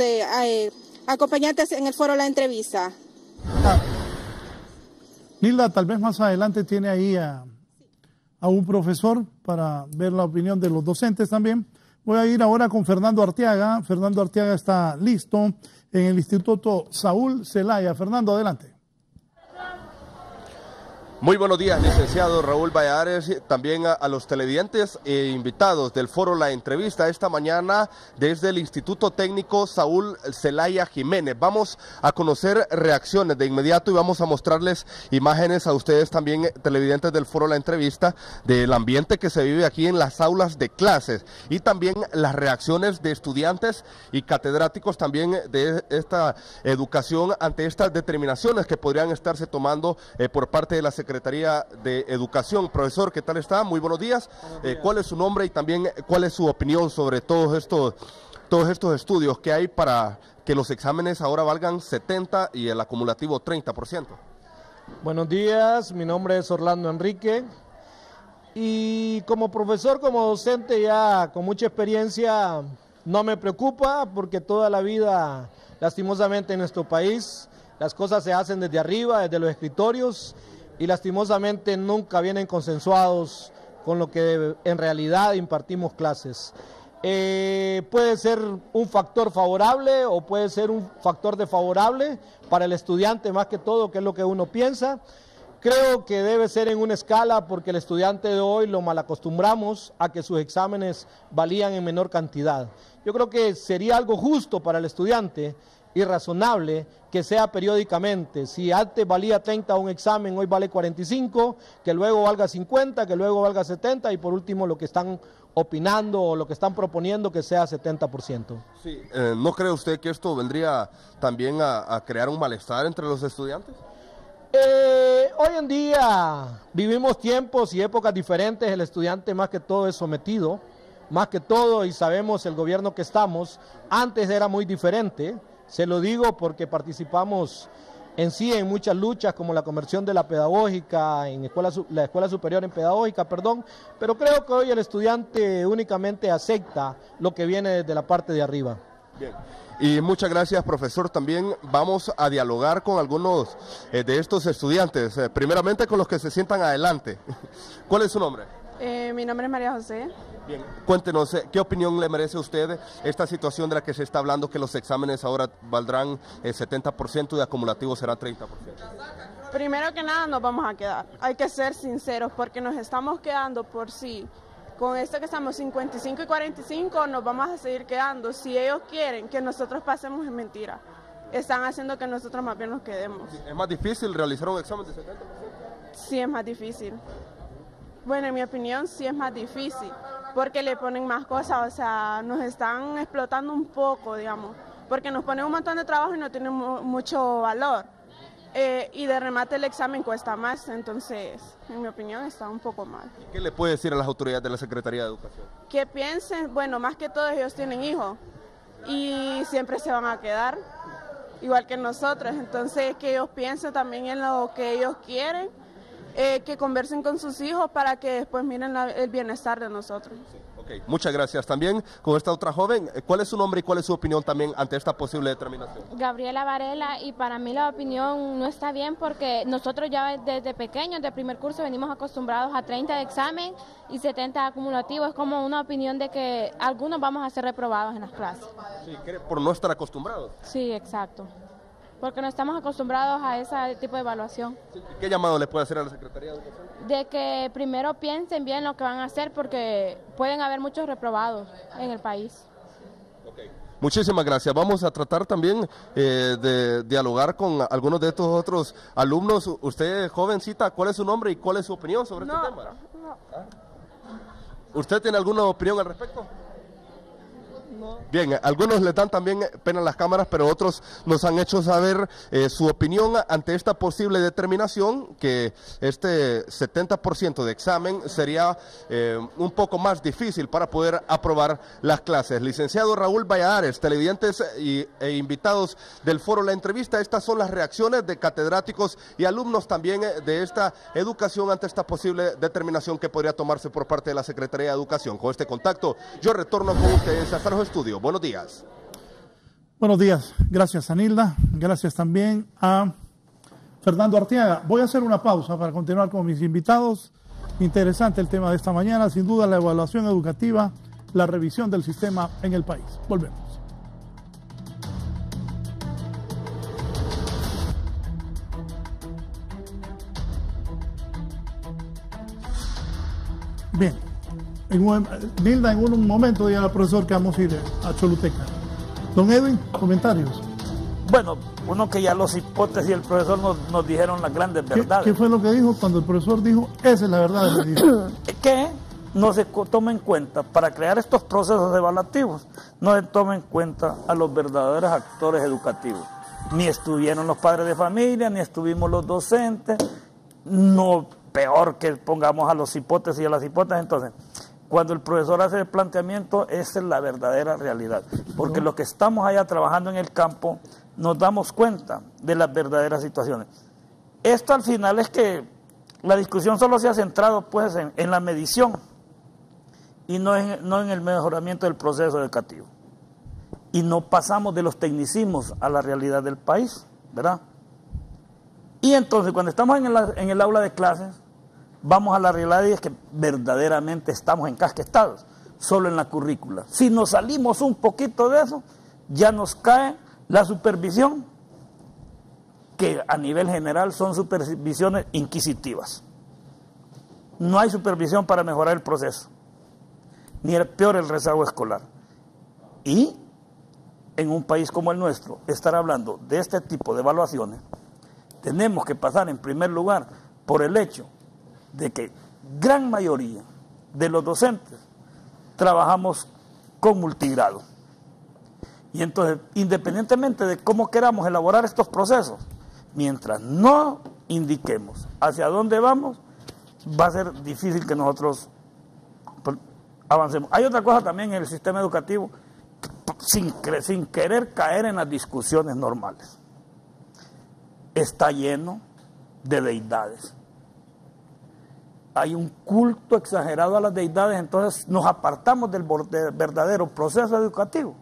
acompañantes en el foro La Entrevista. Nilda, tal vez más adelante tiene ahí a un profesor para ver la opinión de los docentes también. Voy a ir ahora con Fernando Arteaga. Fernando Arteaga está listo en el Instituto Saúl Zelaya. Fernando, adelante. Muy buenos días, licenciado Raúl Valladares, también a los televidentes e invitados del foro La Entrevista esta mañana desde el Instituto Técnico Saúl Zelaya Jiménez. Vamos a conocer reacciones de inmediato y vamos a mostrarles imágenes a ustedes también, televidentes del foro La Entrevista, del ambiente que se vive aquí en las aulas de clases y también las reacciones de estudiantes y catedráticos también de esta educación ante estas determinaciones que podrían estarse tomando por parte de la Secretaría de Educación. Profesor, ¿qué tal está? Muy buenos días. ¿Cuál es su nombre y también cuál es su opinión sobre todos estos estudios que hay para que los exámenes ahora valgan 70 y el acumulativo 30%? Buenos días, mi nombre es Orlando Enrique y como profesor, como docente ya con mucha experiencia, no me preocupa porque toda la vida, lastimosamente en nuestro país, las cosas se hacen desde arriba, desde los escritorios, y lastimosamente nunca vienen consensuados con lo que en realidad impartimos clases. Puede ser un factor favorable o puede ser un factor desfavorable para el estudiante más que todo, que es lo que uno piensa. Creo que debe ser en una escala porque el estudiante de hoy lo malacostumbramos a que sus exámenes valían en menor cantidad. Yo creo que sería algo justo para el estudiante y razonable que sea periódicamente. Si antes valía 30 un examen, hoy vale 45, que luego valga 50, que luego valga 70 y por último lo que están opinando o lo que están proponiendo que sea 70%. Sí, ¿no cree usted que esto vendría también a crear un malestar entre los estudiantes? Hoy en día vivimos tiempos y épocas diferentes, el estudiante más que todo es sometido, más que todo, y sabemos el gobierno que estamos, antes era muy diferente. Se lo digo porque participamos en sí en muchas luchas como la conversión de la pedagógica, en la escuela superior en pedagógica, pero creo que hoy el estudiante únicamente acepta lo que viene desde la parte de arriba. Bien. Y muchas gracias, profesor. También vamos a dialogar con algunos de estos estudiantes, primeramente con los que se sientan adelante. ¿Cuál es su nombre? Mi nombre es María José. Bien, cuéntenos, ¿qué opinión le merece a usted esta situación de la que se está hablando, que los exámenes ahora valdrán 70% y acumulativo será 30%? Primero que nada nos vamos a quedar, hay que ser sinceros porque nos estamos quedando por sí. Con esto que estamos 55 y 45 nos vamos a seguir quedando. Si ellos quieren que nosotros pasemos, es mentira. Están haciendo que nosotros más bien nos quedemos. ¿Es más difícil realizar un examen de 70%? Sí, es más difícil. Bueno, en mi opinión sí es más difícil, porque le ponen más cosas, o sea, nos están explotando un poco, digamos, porque nos ponen un montón de trabajo y no tienen mucho valor. Y de remate el examen cuesta más, entonces, en mi opinión, está un poco mal. ¿Qué le puede decir a las autoridades de la Secretaría de Educación? Que piensen, bueno, más que todo ellos tienen hijos y siempre se van a quedar, igual que nosotros, entonces que ellos piensen también en lo que ellos quieren, que conversen con sus hijos para que después miren el bienestar de nosotros. Sí, okay. Muchas gracias. También con esta otra joven, ¿cuál es su nombre y cuál es su opinión también ante esta posible determinación? Gabriela Varela, y para mí la opinión no está bien porque nosotros ya desde pequeños, de primer curso, venimos acostumbrados a 30 de examen y 70 acumulativos. Es como una opinión de que algunos vamos a ser reprobados en las clases. Sí, por no estar acostumbrados. Sí, exacto. Porque no estamos acostumbrados a ese tipo de evaluación. ¿Qué llamado le puede hacer a la Secretaría de Educación? De que primero piensen bien lo que van a hacer porque pueden haber muchos reprobados en el país. Okay. Muchísimas gracias. Vamos a tratar también de dialogar con algunos de estos otros alumnos. Usted, jovencita, ¿cuál es su nombre y cuál es su opinión sobre este tema? No. ¿Ah? ¿Usted tiene alguna opinión al respecto? No, Bien, algunos le dan también pena a las cámaras, pero otros nos han hecho saber su opinión ante esta posible determinación, que este 70% de examen sería un poco más difícil para poder aprobar las clases. Licenciado Raúl Valladares, televidentes e invitados del foro La Entrevista, estas son las reacciones de catedráticos y alumnos también de esta educación ante esta posible determinación que podría tomarse por parte de la Secretaría de Educación. Con este contacto, yo retorno con ustedes a los estudios. Buenos días. Buenos días. Gracias, Anilda. Gracias también a Fernando Arteaga. Voy a hacer una pausa para continuar con mis invitados. Interesante el tema de esta mañana. Sin duda, la evaluación educativa, la revisión del sistema en el país. Volvemos. Bien. Nilda, en un momento diga al profesor que vamos a ir a Choluteca. Don Edwin, comentarios. Bueno, uno que ya los hipótesis y el profesor nos dijeron las grandes verdades. ¿Qué fue lo que dijo cuando el profesor dijo, esa es la verdad de la que no se toma en cuenta, para crear estos procesos evaluativos, no se toma en cuenta a los verdaderos actores educativos. Ni estuvieron los padres de familia, ni estuvimos los docentes, no, peor que pongamos a los hipótesis y a las hipótesis. Entonces, cuando el profesor hace el planteamiento, esa es la verdadera realidad, porque los que estamos allá trabajando en el campo nos damos cuenta de las verdaderas situaciones. Esto al final es que la discusión solo se ha centrado pues en la medición y no en el mejoramiento del proceso educativo. Y no pasamos de los tecnicismos a la realidad del país, ¿verdad? Y entonces cuando estamos en el aula de clases, vamos a la realidad y es que verdaderamente estamos encasquetados solo en la currícula. Si nos salimos un poquito de eso, ya nos cae la supervisión, que a nivel general son supervisiones inquisitivas. No hay supervisión para mejorar el proceso, ni peor el rezago escolar. Y en un país como el nuestro, estar hablando de este tipo de evaluaciones, tenemos que pasar en primer lugar por el hecho de que gran mayoría de los docentes trabajamos con multigrado. Y entonces, independientemente de cómo queramos elaborar estos procesos, mientras no indiquemos hacia dónde vamos, va a ser difícil que nosotros avancemos. Hay otra cosa también en el sistema educativo, sin querer caer en las discusiones normales. Está lleno de deidades. Hay un culto exagerado a las deidades, entonces nos apartamos del verdadero proceso educativo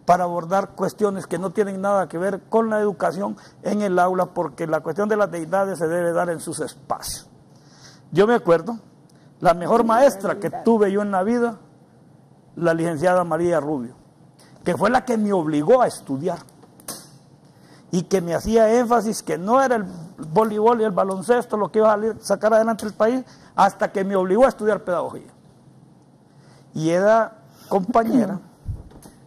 para abordar cuestiones que no tienen nada que ver con la educación en el aula, porque la cuestión de las deidades se debe dar en sus espacios. Yo me acuerdo, la mejor maestra que tuve yo en la vida, la licenciada María Rubio, que fue la que me obligó a estudiar y que me hacía énfasis que no era el voleibol y el baloncesto lo que iba a sacar adelante el país, hasta que me obligó a estudiar pedagogía. Y esa compañera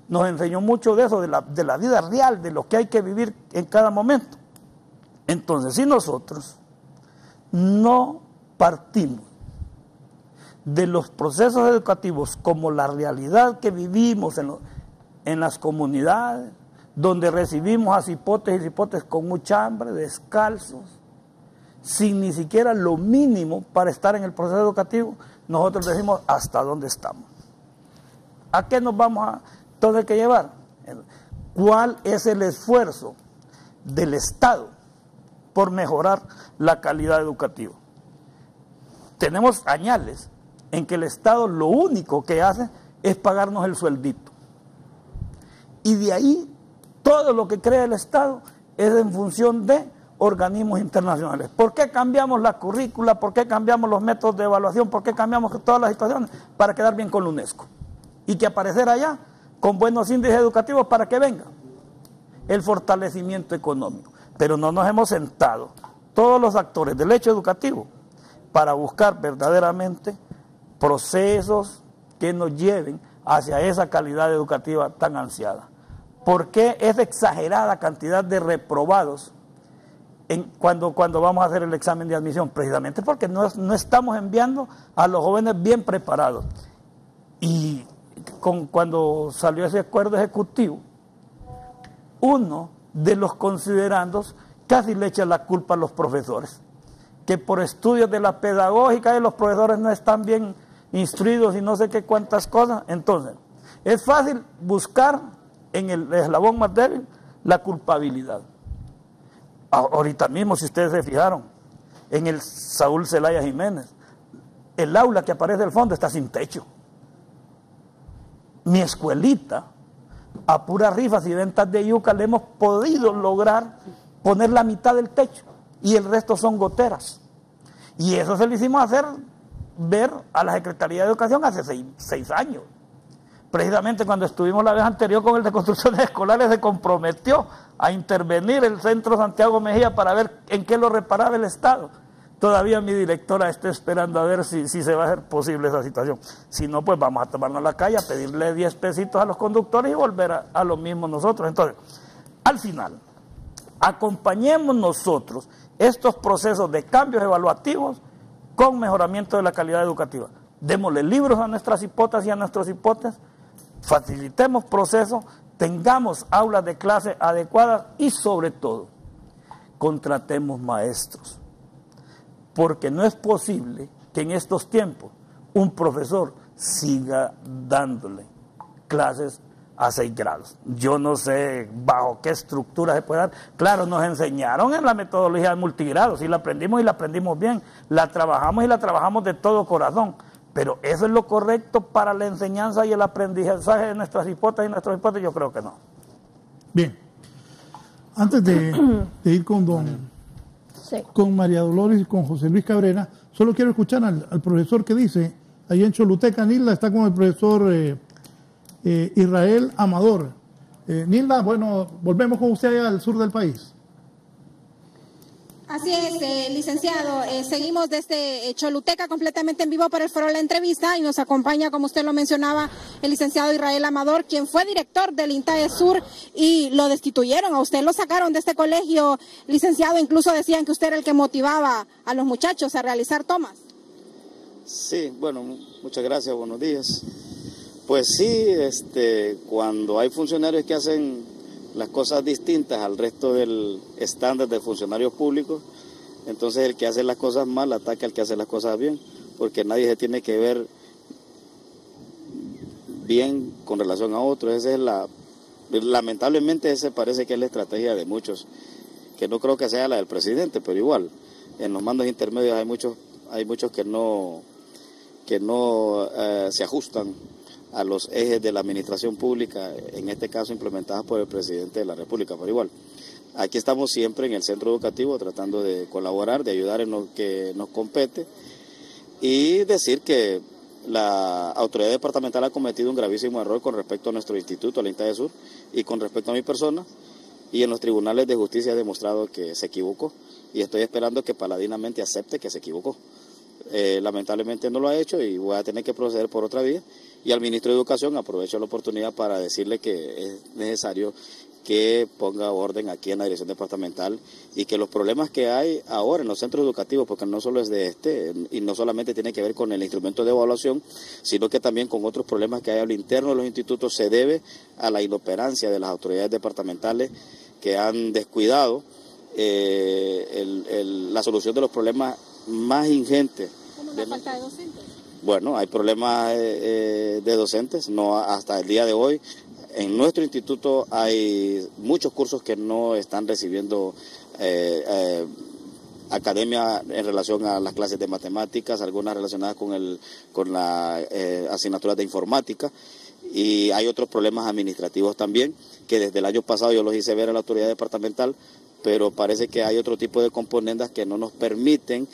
nos enseñó mucho de eso, de la vida real, de lo que hay que vivir en cada momento. Entonces, si nosotros no partimos de los procesos educativos como la realidad que vivimos en las comunidades, donde recibimos a cipotes y cipotes con mucha hambre, descalzos, sin ni siquiera lo mínimo para estar en el proceso educativo, nosotros decimos hasta dónde estamos. ¿A qué nos vamos a entonces que llevar? ¿Cuál es el esfuerzo del Estado por mejorar la calidad educativa? Tenemos añales en que el Estado lo único que hace es pagarnos el sueldito. Y de ahí todo lo que crea el Estado es en función de organismos internacionales. ¿Por qué cambiamos la currícula? ¿Por qué cambiamos los métodos de evaluación? ¿Por qué cambiamos todas las situaciones? Para quedar bien con la UNESCO. Y que aparecer allá con buenos índices educativos para que venga el fortalecimiento económico. Pero no nos hemos sentado todos los actores del hecho educativo para buscar verdaderamente procesos que nos lleven hacia esa calidad educativa tan ansiada. ¿Por qué esa exagerada cantidad de reprobados cuando vamos a hacer el examen de admisión? Precisamente porque no estamos enviando a los jóvenes bien preparados. Y cuando salió ese acuerdo ejecutivo, uno de los considerandos casi le echa la culpa a los profesores, que por estudios de la pedagógica los profesores no están bien instruidos y no sé qué cuántas cosas. Entonces, es fácil buscar en el eslabón más débil la culpabilidad. Ahorita mismo, si ustedes se fijaron, en el Saúl Zelaya Jiménez, el aula que aparece al fondo está sin techo. Mi escuelita, a puras rifas y ventas de yuca, le hemos podido lograr poner la mitad del techo y el resto son goteras. Y eso se lo hicimos hacer ver a la Secretaría de Educación hace 6 años. Precisamente cuando estuvimos la vez anterior con el de construcciones escolares, se comprometió a intervenir el Centro Santiago Mejía para ver en qué lo reparaba el Estado. Todavía mi directora está esperando a ver si se va a hacer posible esa situación. Si no, pues vamos a tomarnos la calle, a pedirle 10 pesitos a los conductores y volver a lo mismo nosotros. Entonces, al final, acompañemos nosotros estos procesos de cambios evaluativos con mejoramiento de la calidad educativa. Démosle libros a nuestras hipotas y a nuestros hipotes, facilitemos procesos, tengamos aulas de clase adecuadas y sobre todo, contratemos maestros. Porque no es posible que en estos tiempos un profesor siga dándole clases a 6 grados. Yo no sé bajo qué estructura se puede dar. Claro, nos enseñaron en la metodología de multigrados, y la aprendimos bien, la trabajamos y la trabajamos de todo corazón, pero ¿eso es lo correcto para la enseñanza y el aprendizaje de nuestras hipotas y nuestros hipotes? Yo creo que no. Bien, antes de ir con María Dolores y con José Luis Cabrera, solo quiero escuchar al profesor que dice, allá en Choluteca, Nilda está con el profesor Israel Amador. Nilda, bueno, volvemos con usted allá al sur del país. Así es, licenciado. Seguimos desde Choluteca completamente en vivo para el Foro La Entrevista y nos acompaña, como usted lo mencionaba, el licenciado Israel Amador, quien fue director del INTAE Sur y lo destituyeron. A usted lo sacaron de este colegio, licenciado. Incluso decían que usted era el que motivaba a los muchachos a realizar tomas. Sí, bueno, muchas gracias, buenos días. Pues sí, cuando hay funcionarios que hacen las cosas distintas al resto del estándar de funcionarios públicos, entonces el que hace las cosas mal ataca al que hace las cosas bien, porque nadie se tiene que ver bien con relación a otro. Lamentablemente ese parece que es la estrategia de muchos, que no creo que sea la del presidente, pero igual, en los mandos intermedios hay muchos que no se ajustan a los ejes de la administración pública, en este caso implementadas por el presidente de la República. Pero igual, aquí estamos siempre en el centro educativo tratando de colaborar, de ayudar en lo que nos compete y decir que la autoridad departamental ha cometido un gravísimo error con respecto a nuestro instituto, al INTAE Sur, y con respecto a mi persona, y en los tribunales de justicia ha demostrado que se equivocó, y estoy esperando que paladinamente acepte que se equivocó. Lamentablemente no lo ha hecho y voy a tener que proceder por otra vía. Y al ministro de Educación aprovecho la oportunidad para decirle que es necesario que ponga orden aquí en la dirección departamental y que los problemas que hay ahora en los centros educativos, porque no solo es de y no solamente tiene que ver con el instrumento de evaluación, sino que también con otros problemas que hay a lo interno de los institutos, se debe a la inoperancia de las autoridades departamentales que han descuidado la solución de los problemas más ingentes. ¿Cómo la falta de docentes? Bueno, hay problemas de docentes, no hasta el día de hoy. En nuestro instituto hay muchos cursos que no están recibiendo academia en relación a las clases de matemáticas, algunas relacionadas con la asignatura de informática, y hay otros problemas administrativos también, que desde el año pasado yo los hice ver a la autoridad departamental, pero parece que hay otro tipo de componendas que no nos permiten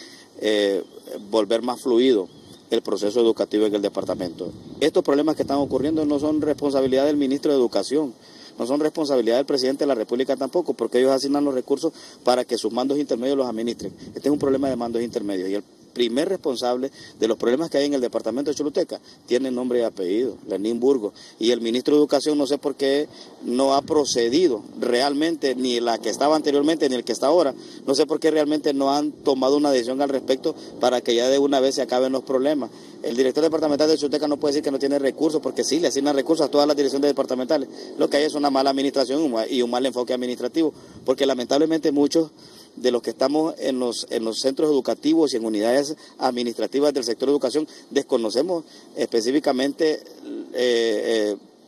volver más fluido el proceso educativo en el departamento. Estos problemas que están ocurriendo no son responsabilidad del ministro de Educación, no son responsabilidad del presidente de la República tampoco, porque ellos asignan los recursos para que sus mandos intermedios los administren. Este es un problema de mandos intermedios y el primer responsable de los problemas que hay en el departamento de Choluteca tiene nombre y apellido, Lenín Burgos. Y el ministro de Educación no sé por qué no ha procedido realmente, ni la que estaba anteriormente ni el que está ahora, no sé por qué realmente no han tomado una decisión al respecto para que ya de una vez se acaben los problemas. El director departamental de Choluteca no puede decir que no tiene recursos, porque sí, le asignan recursos a todas las direcciones departamentales. Lo que hay es una mala administración y un mal enfoque administrativo, porque lamentablemente muchos de los que estamos en los centros educativos y en unidades administrativas del sector de educación desconocemos específicamente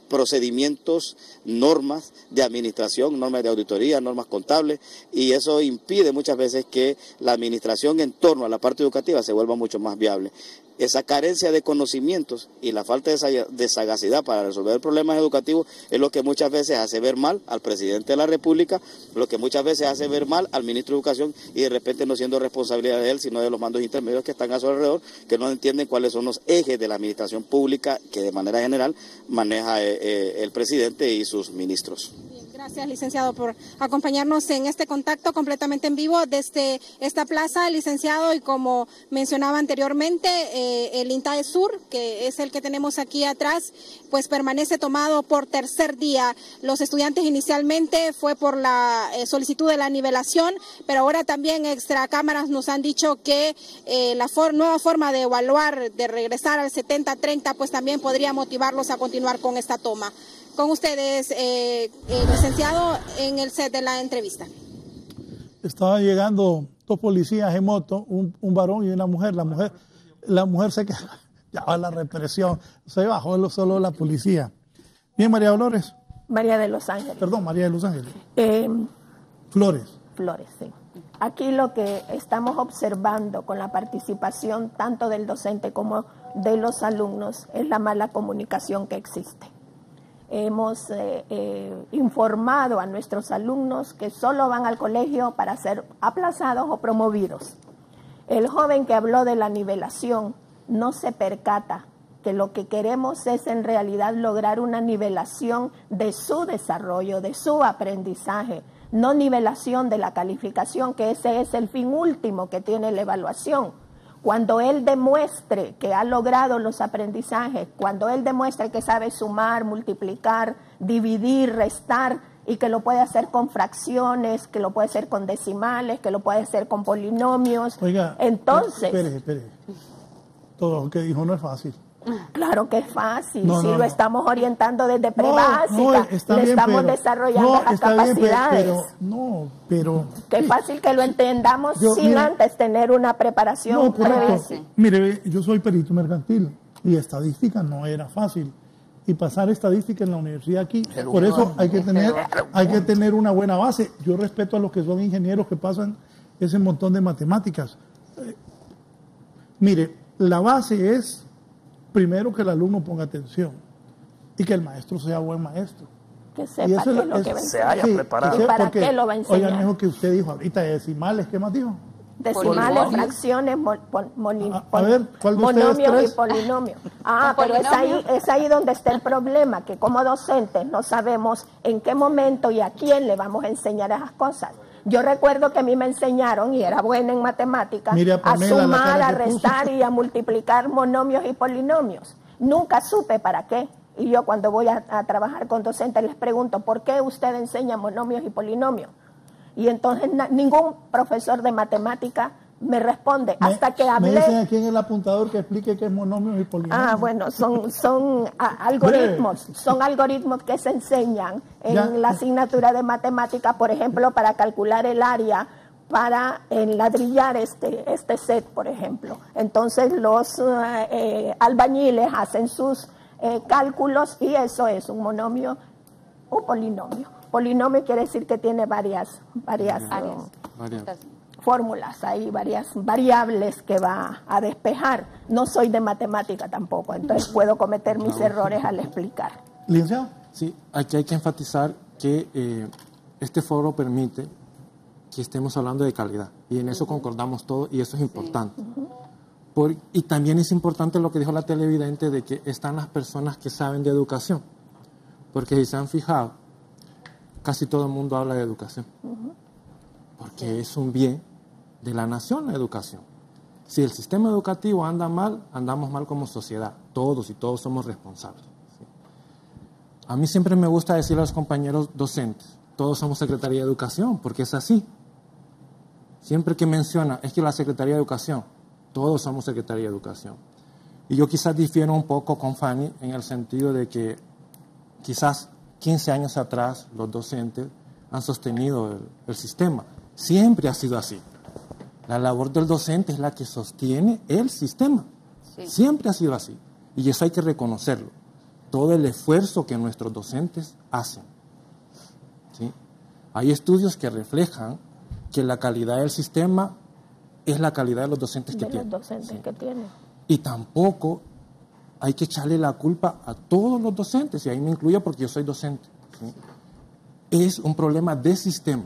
procedimientos, normas de administración, normas de auditoría, normas contables, y eso impide muchas veces que la administración en torno a la parte educativa se vuelva mucho más viable. Esa carencia de conocimientos y la falta de sagacidad para resolver problemas educativos es lo que muchas veces hace ver mal al presidente de la República, lo que muchas veces hace ver mal al ministro de Educación, y de repente no siendo responsabilidad de él, sino de los mandos intermedios que están a su alrededor, que no entienden cuáles son los ejes de la administración pública que de manera general maneja el presidente y sus ministros. Gracias, licenciado, por acompañarnos en este contacto completamente en vivo desde esta plaza, licenciado, y como mencionaba anteriormente, el INTAE Sur, que es el que tenemos aquí atrás, pues permanece tomado por tercer día. Los estudiantes inicialmente fue por la solicitud de la nivelación, pero ahora también extracámaras nos han dicho que la nueva forma de evaluar, de regresar al 70-30, pues también podría motivarlos a continuar con esta toma. Con ustedes, licenciado, en el set de la entrevista. Estaban llegando dos policías en moto, un varón y una mujer. La mujer se quedó, ya va la represión, se bajó solo la policía. Bien, María Dolores. María de Los Ángeles. Perdón, María de Los Ángeles. Flores, sí. Aquí lo que estamos observando con la participación tanto del docente como de los alumnos es la mala comunicación que existe. Hemos informado a nuestros alumnos que solo van al colegio para ser aplazados o promovidos. El joven que habló de la nivelación no se percata que lo que queremos es en realidad lograr una nivelación de su desarrollo, de su aprendizaje, no nivelación de la calificación, que ese es el fin último que tiene la evaluación. Cuando él demuestre que ha logrado los aprendizajes, cuando él demuestre que sabe sumar, multiplicar, dividir, restar, y que lo puede hacer con fracciones, que lo puede hacer con decimales, que lo puede hacer con polinomios. Oiga, entonces... Espere. Todo lo que dijo no es fácil. Claro que es fácil, lo estamos orientando desde prebásica, le estamos desarrollando las capacidades. Pero qué fácil que lo entendamos sin antes tener una preparación previa. Mire, yo soy perito mercantil y estadística no era fácil. Y pasar estadística en la universidad aquí, por eso hay que tener una buena base. Yo respeto a los que son ingenieros que pasan ese montón de matemáticas. Mire, la base es primero que el alumno ponga atención y que el maestro sea buen maestro. Que sepa qué es lo que va a enseñar. Se haya preparado. ¿Y para qué lo va a enseñar? Oigan, eso que usted dijo ahorita de decimales, ¿qué más dijo? Decimales, fracciones, monomios y polinomios. Pero es ahí donde está el problema, que como docentes no sabemos en qué momento y a quién le vamos a enseñar esas cosas. Yo recuerdo que a mí me enseñaron, y era buena en matemáticas, a sumar, a restar y a multiplicar monomios y polinomios. Nunca supe para qué. Y yo cuando voy a trabajar con docentes les pregunto, ¿por qué usted enseña monomios y polinomios? Y entonces ningún profesor de matemática me responde hasta que hablé. Me dicen aquí en el apuntador que explique qué es monomios y polinomios. Bueno, son algoritmos que se enseñan en la asignatura de matemática, por ejemplo, para calcular el área, para enladrillar este set, por ejemplo. Entonces los albañiles hacen sus cálculos y eso es un monomio o polinomio. Polinomio quiere decir que tiene varias fórmulas, hay varias variables que va a despejar. No soy de matemática tampoco, entonces puedo cometer mis errores al explicar. ¿Licenciado? Sí, aquí hay que enfatizar que este foro permite que estemos hablando de calidad, y en eso concordamos todos, y eso es importante. Y también es importante lo que dijo la televidente de que están las personas que saben de educación, porque si se han fijado, casi todo el mundo habla de educación, porque es un bien de la nación la educación. Si el sistema educativo anda mal, andamos mal como sociedad, todos y todos somos responsables. ¿Sí? A mí siempre me gusta decirle a los compañeros docentes, todos somos Secretaría de Educación, porque es así. Siempre que menciona, es que la Secretaría de Educación, todos somos Secretaría de Educación. Y yo quizás difiero un poco con Fanny en el sentido de que quizás 15 años atrás los docentes han sostenido el sistema. Siempre ha sido así. La labor del docente es la que sostiene el sistema. Sí. Siempre ha sido así. Y eso hay que reconocerlo. Todo el esfuerzo que nuestros docentes hacen. ¿Sí? Hay estudios que reflejan que la calidad del sistema es la calidad de los docentes que tienen. Sí. Y tampoco hay que echarle la culpa a todos los docentes, y ahí me incluyo porque yo soy docente. ¿Sí? Es un problema de sistema.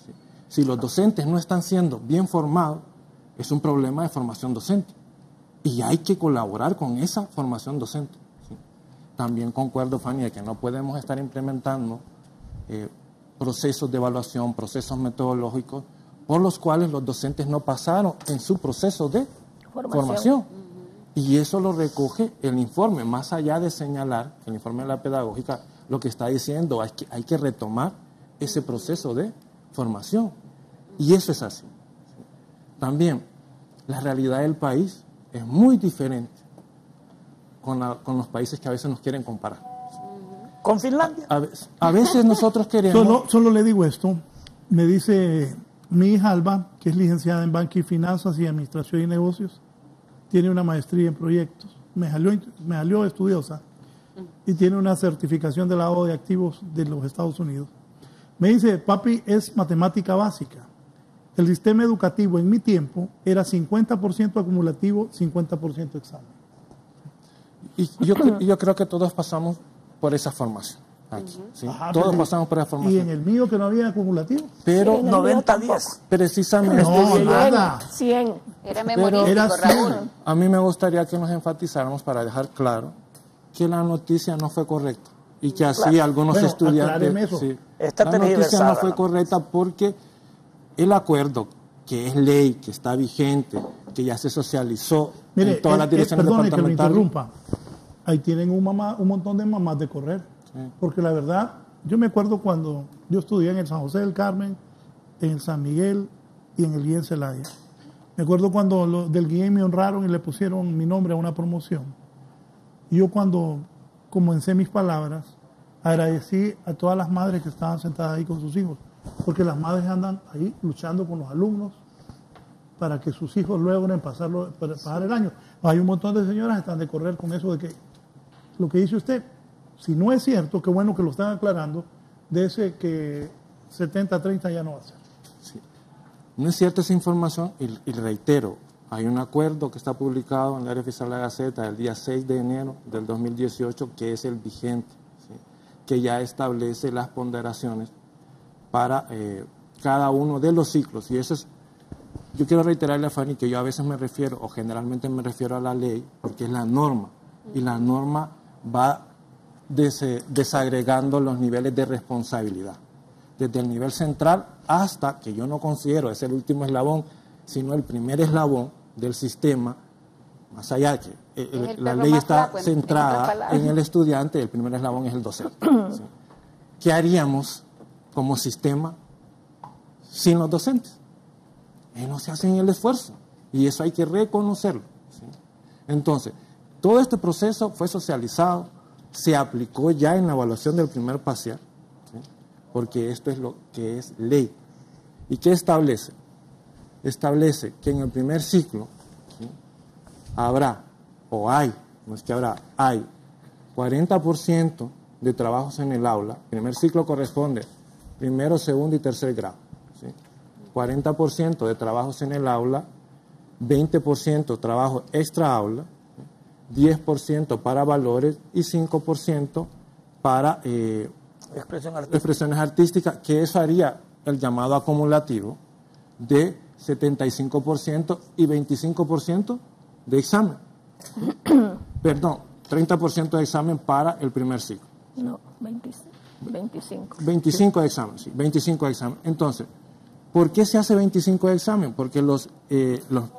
¿Sí? Si los docentes no están siendo bien formados, es un problema de formación docente. Y hay que colaborar con esa formación docente. ¿Sí? También concuerdo, Fanny, de que no podemos estar implementando procesos de evaluación, procesos metodológicos, por los cuales los docentes no pasaron en su proceso de formación. Y eso lo recoge el informe, más allá de señalar, el informe de la pedagógica, lo que está diciendo es que hay que retomar ese proceso de formación. Y eso es así. También, la realidad del país es muy diferente con los países que a veces nos quieren comparar. ¿Con Finlandia? A veces nosotros queremos... Solo le digo esto. Me dice mi hija Alba, que es licenciada en Banca y Finanzas y Administración y Negocios, tiene una maestría en proyectos. Me salió estudiosa y tiene una certificación de lavado de activos de los Estados Unidos. Me dice, papi, es matemática básica. El sistema educativo en mi tiempo era 50% acumulativo, 50% examen. Y yo creo que todos pasamos por esa formación. Aquí, ¿sí? Ajá, todos pasamos por esa formación. ¿Y en el mío que no había acumulativo? Pero Sí, 90-10. Precisamente. No, nada. 100. Era Pero memorístico, Raúl. a mí me gustaría que nos enfatizáramos para dejar claro que la noticia no fue correcta y que así algunos estudiantes... Eso. La noticia no fue correcta porque el acuerdo, que es ley, que está vigente, que ya se socializó en todas las direcciones departamentales... Perdone que me interrumpa. Ahí tienen un montón de mamás de correr. Sí. Porque la verdad, yo me acuerdo cuando yo estudié en el San José del Carmen, en el San Miguel y en el Guillén Celaya. Me acuerdo cuando del Guillén me honraron y le pusieron mi nombre a una promoción. Y yo cuando comencé mis palabras, agradecí a todas las madres que estaban sentadas ahí con sus hijos. Porque las madres andan ahí luchando con los alumnos para que sus hijos logren pasar el año. Hay un montón de señoras que están de correr con eso de que lo que dice usted, si no es cierto, qué bueno que lo están aclarando, de ese que 70-30 ya no va a ser. Sí. No es cierta esa información y reitero, hay un acuerdo que está publicado en el Diario Oficial de la Gaceta el día 6 de enero del 2018, que es el vigente, ¿sí? Que ya establece las ponderaciones para cada uno de los ciclos. Y eso es, yo quiero reiterarle a Fanny que yo a veces me refiero, o generalmente me refiero a la ley, porque es la norma, y la norma va desagregando los niveles de responsabilidad, desde el nivel central hasta, que yo no considero es el último eslabón, sino el primer eslabón del sistema, más allá de que la ley está centrada en el estudiante, el primer eslabón es el docente. ¿Sí? ¿Qué haríamos como sistema sin los docentes? No se hacen el esfuerzo, y eso hay que reconocerlo. ¿Sí? Entonces, todo este proceso fue socializado, se aplicó ya en la evaluación del primer parcial, ¿sí? Porque esto es lo que es ley. ¿Y qué establece? Establece que en el primer ciclo, ¿sí? Habrá, o hay, no es que habrá, hay 40% de trabajos en el aula. El primer ciclo corresponde primero, segundo y tercer grado. ¿Sí? 40% de trabajos en el aula, 20% trabajo extra aula, 10% para valores y 5% para expresiones artísticas, que eso haría el llamado acumulativo de 75% y 25% de examen. Perdón, 30% de examen para el primer ciclo. No, 25. 25 de examen, sí, 25 de examen. Entonces, ¿Por qué se hace 25 exámenes? Porque los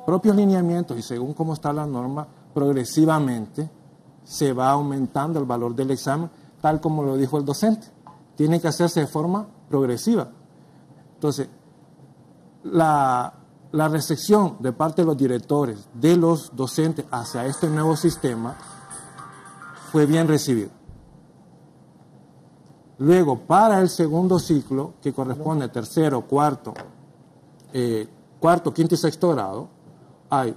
propios lineamientos y según cómo está la norma, progresivamente se va aumentando el valor del examen, tal como lo dijo el docente. Tiene que hacerse de forma progresiva. Entonces, la recepción de parte de los directores, de los docentes hacia este nuevo sistema fue bien recibido. Luego, para el segundo ciclo, que corresponde tercero, cuarto, quinto y sexto grado, hay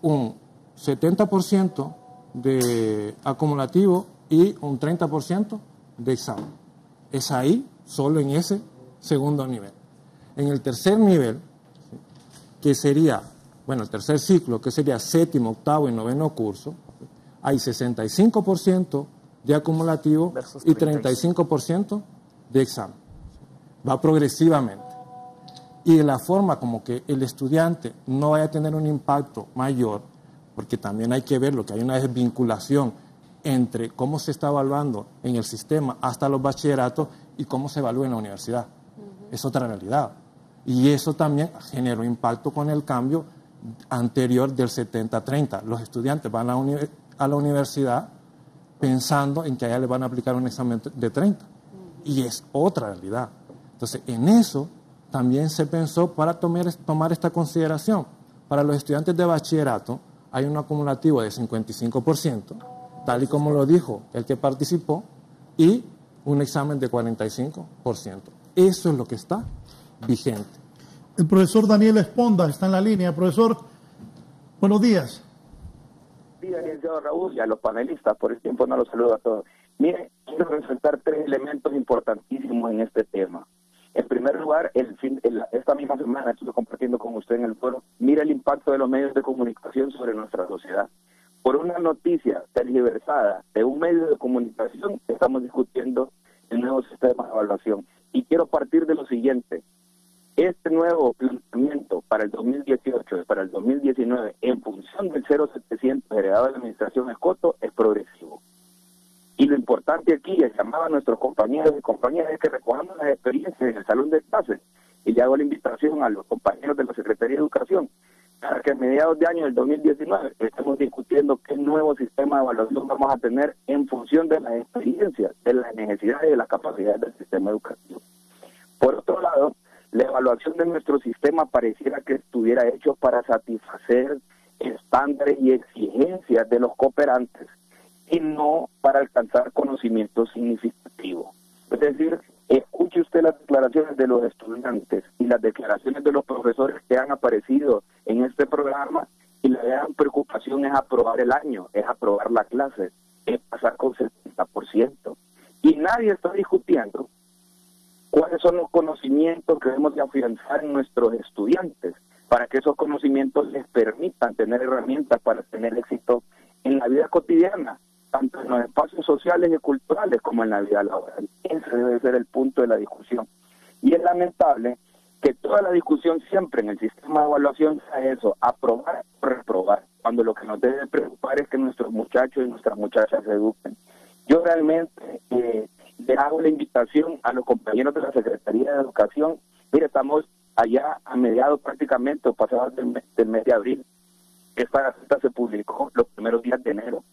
un 70% de acumulativo y un 30% de examen. Es ahí, solo en ese segundo nivel. En el tercer nivel, que sería, el tercer ciclo, que sería séptimo, octavo y noveno curso, hay 65% de acumulativo y 35% de examen. Va progresivamente. Y de la forma como que el estudiante no vaya a tener un impacto mayor, porque también hay que ver lo que hay una desvinculación entre cómo se está evaluando en el sistema hasta los bachilleratos y cómo se evalúa en la universidad. Es otra realidad. Y eso también generó impacto con el cambio anterior del 70-30. Los estudiantes van a la universidad pensando en que allá les van a aplicar un examen de 30. Y es otra realidad. Entonces, en eso también se pensó para tomar esta consideración. Para los estudiantes de bachillerato hay un acumulativo de 55%, tal y como lo dijo el que participó, y un examen de 45%. Eso es lo que está vigente. El profesor Daniel Esponda está en la línea. Profesor, buenos días. Sí, licenciado Raúl, y a los panelistas, por el tiempo no los saludo a todos. Mire, quiero resaltar 3 elementos importantísimos en este tema. En primer lugar, esta misma semana estuve compartiendo con usted en el foro, mire el impacto de los medios de comunicación sobre nuestra sociedad. Por una noticia tergiversada de un medio de comunicación, estamos discutiendo el nuevo sistema de evaluación. Y quiero partir de lo siguiente. Este nuevo planteamiento para el 2018 y para el 2019, en función del 0700 heredado de la administración Escoto, es progresivo. Y lo importante aquí es llamar a nuestros compañeros y compañeras es que recojamos las experiencias en el salón de clases. Y le hago la invitación a los compañeros de la Secretaría de Educación para que a mediados de año del 2019 estemos discutiendo qué nuevo sistema de evaluación vamos a tener en función de las experiencias, de las necesidades y de las capacidades del sistema educativo. Por otro lado, la evaluación de nuestro sistema pareciera que estuviera hecho para satisfacer estándares y exigencias de los cooperantes y no para alcanzar conocimientos significativos. Es decir, escuche usted las declaraciones de los estudiantes y las declaraciones de los profesores que han aparecido en este programa y la gran preocupación es aprobar el año, es aprobar la clase, es pasar con 70%. Y nadie está discutiendo cuáles son los conocimientos que debemos de afianzar en nuestros estudiantes para que esos conocimientos les permitan tener herramientas para tener éxito en la vida cotidiana, tanto en los espacios sociales y culturales como en la vida laboral. Ese debe ser el punto de la discusión. Y es lamentable que toda la discusión siempre en el sistema de evaluación sea eso, aprobar o reprobar, cuando lo que nos debe preocupar es que nuestros muchachos y nuestras muchachas se eduquen. Yo realmente le hago la invitación a los compañeros de la Secretaría de Educación. Mire, estamos allá a mediados prácticamente, o pasados del mes de abril. Esta gaceta se publicó los primeros días de enero.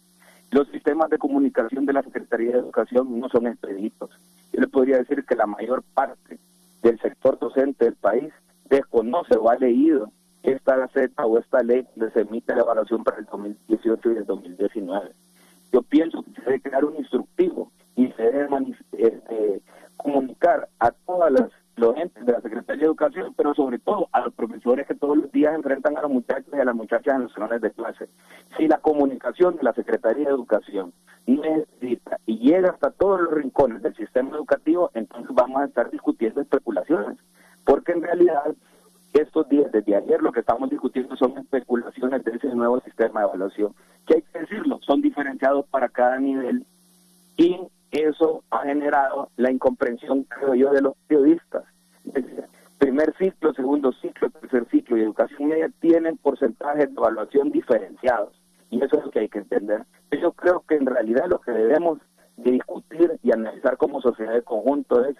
Los sistemas de comunicación de la Secretaría de Educación no son expeditos. Yo le podría decir que la mayor parte del sector docente del país desconoce o ha leído esta gaceta o esta ley donde se emite la evaluación para el 2018 y el 2019. Yo pienso que se debe crear un instructivo y se debe comunicar a todas los entes de la Secretaría de Educación, pero sobre todo a los profesores que todos los días enfrentan a los muchachos y a las muchachas en los salones de clase. Si la comunicación de la Secretaría de Educación no es escrita y llega hasta todos los rincones del sistema educativo, entonces vamos a estar discutiendo especulaciones, porque en realidad estos días, desde ayer, lo que estamos discutiendo son especulaciones de ese nuevo sistema de evaluación, que hay que decirlo, son diferenciados para cada nivel, y eso ha generado la incomprensión, creo yo, de los periodistas. Primer ciclo, segundo ciclo, tercer ciclo y educación media tienen porcentajes de evaluación diferenciados, y eso es lo que hay que entender. Yo creo que en realidad lo que debemos de discutir y analizar como sociedad de conjunto es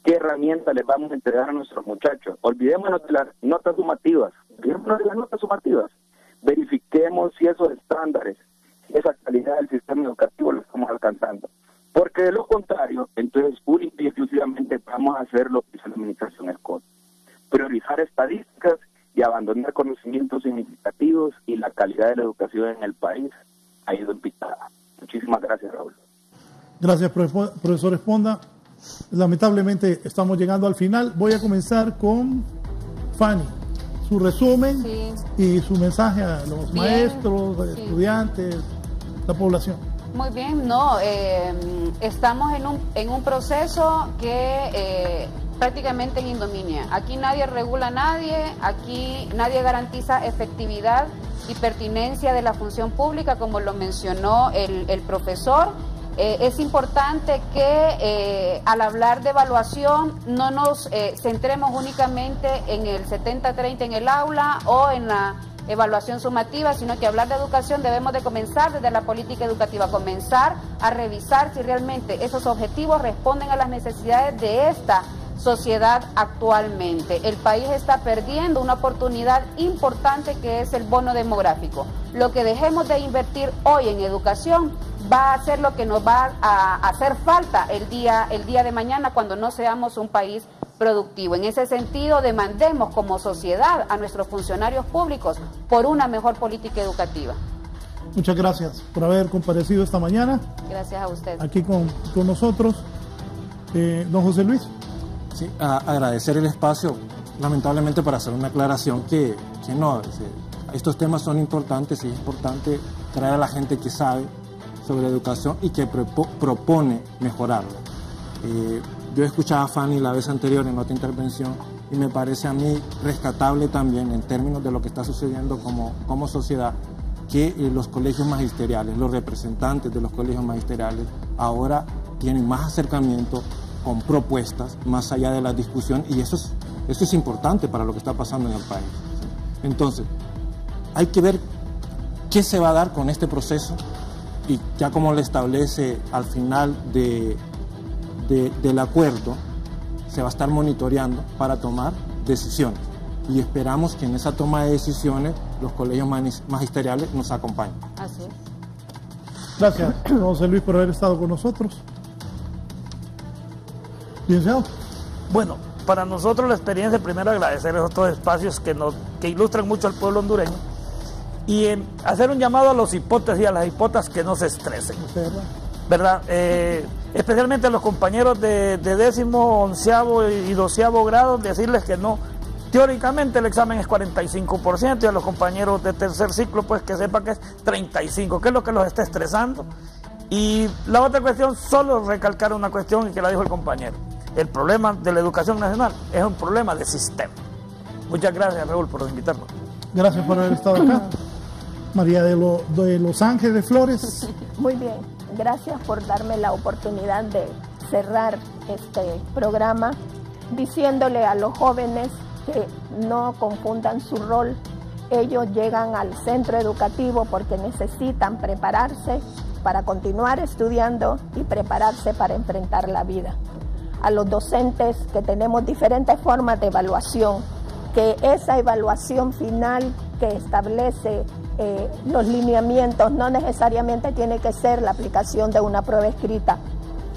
¿Qué herramientas les vamos a entregar a nuestros muchachos? Olvidémonos de las notas sumativas, verifiquemos si esos estándares, si esa calidad del sistema educativo lo estamos alcanzando. Porque de lo contrario, entonces única y exclusivamente vamos a hacer lo que dice la administración Scott: priorizar estadísticas y abandonar conocimientos significativos, y la calidad de la educación en el país ha ido en picada. Muchísimas gracias, Raúl. Gracias, profesor Esponda. Lamentablemente estamos llegando al final. Voy a comenzar con Fanny, su resumen y su mensaje a los maestros, estudiantes, la población. Muy bien, estamos en un proceso que prácticamente en indominia. Aquí nadie regula a nadie, aquí nadie garantiza efectividad y pertinencia de la función pública, como lo mencionó el profesor. Es importante que al hablar de evaluación no nos centremos únicamente en el 70-30 en el aula o en la evaluación sumativa, sino que hablar de educación debemos de comenzar desde la política educativa, comenzar a revisar si realmente esos objetivos responden a las necesidades de esta sociedad actualmente. El país está perdiendo una oportunidad importante que es el bono demográfico. Lo que dejemos de invertir hoy en educación va a ser lo que nos va a hacer falta el día de mañana cuando no seamos un país productivo. En ese sentido, demandemos como sociedad a nuestros funcionarios públicos por una mejor política educativa. Muchas gracias por haber comparecido esta mañana. Gracias a usted. Aquí con nosotros. Don José Luis. Sí, agradecer el espacio, lamentablemente para hacer una aclaración que no, estos temas son importantes y es importante traer a la gente que sabe sobre educación y que propone mejorarlo. Yo escuchaba a Fanny la vez anterior en otra intervención y me parece a mí rescatable también en términos de lo que está sucediendo como sociedad, que los colegios magisteriales, los representantes de los colegios magisteriales ahora tienen más acercamiento con propuestas más allá de la discusión, y eso es importante para lo que está pasando en el país. Entonces, hay que ver qué se va a dar con este proceso, y ya como le establece al final del acuerdo, se va a estar monitoreando para tomar decisiones, y esperamos que en esa toma de decisiones los colegios magisteriales nos acompañen. Así es. Gracias, José Luis, por haber estado con nosotros. Licenciado. Bueno, para nosotros la experiencia, primero agradecer estos espacios que ilustran mucho al pueblo hondureño, y hacer un llamado a los hipotes y a las hipotas que no se estresen, ¿verdad? Especialmente a los compañeros de 10º, 11º y 12º grado, decirles que no, teóricamente el examen es 45%, y a los compañeros de tercer ciclo pues que sepan que es 35%, que es lo que los está estresando. Y la otra cuestión, solo recalcar una cuestión y que la dijo el compañero: el problema de la educación nacional es un problema de sistema. Muchas gracias, Raúl, por invitarnos. Gracias por haber estado acá. María de Los Ángeles Flores. Muy bien, gracias por darme la oportunidad de cerrar este programa diciéndole a los jóvenes que no confundan su rol. Ellos llegan al centro educativo porque necesitan prepararse para continuar estudiando y prepararse para enfrentar la vida. A los docentes que tenemos diferentes formas de evaluación, que esa evaluación final que establece los lineamientos no necesariamente tiene que ser la aplicación de una prueba escrita.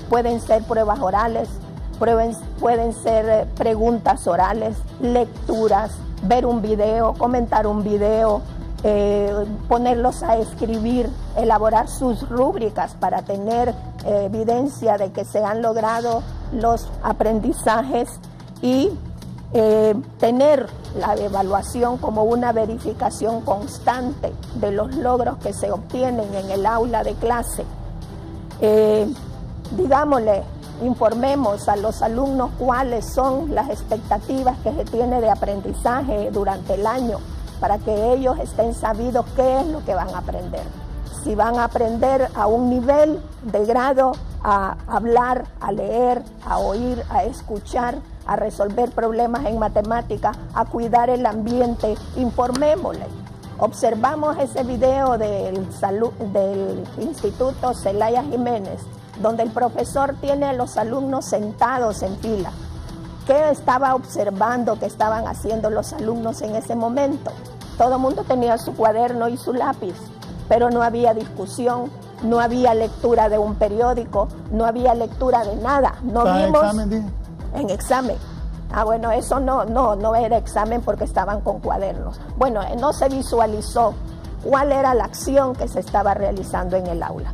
Pueden ser pruebas orales, pueden ser preguntas orales, lecturas, ver un video, comentar un video, ponerlos a escribir, elaborar sus rúbricas para tener evidencia de que se han logrado los aprendizajes, y tener la evaluación como una verificación constante de los logros que se obtienen en el aula de clase. Digámosle, informemos a los alumnos cuáles son las expectativas que se tiene de aprendizaje durante el año, para que ellos estén sabidos qué es lo que van a aprender. Si van a aprender a un nivel de grado a hablar, a leer, a oír, a escuchar, a resolver problemas en matemáticas, a cuidar el ambiente, informémosle. Observamos ese video del Instituto Zelaya Jiménez, donde el profesor tiene a los alumnos sentados en fila. ¿Qué estaba observando que estaban haciendo los alumnos en ese momento? Todo el mundo tenía su cuaderno y su lápiz, pero no había discusión, no había lectura de un periódico, no había lectura de nada. No vimos en examen. Ah, bueno, eso no era examen porque estaban con cuadernos. Bueno, no se visualizó cuál era la acción que se estaba realizando en el aula.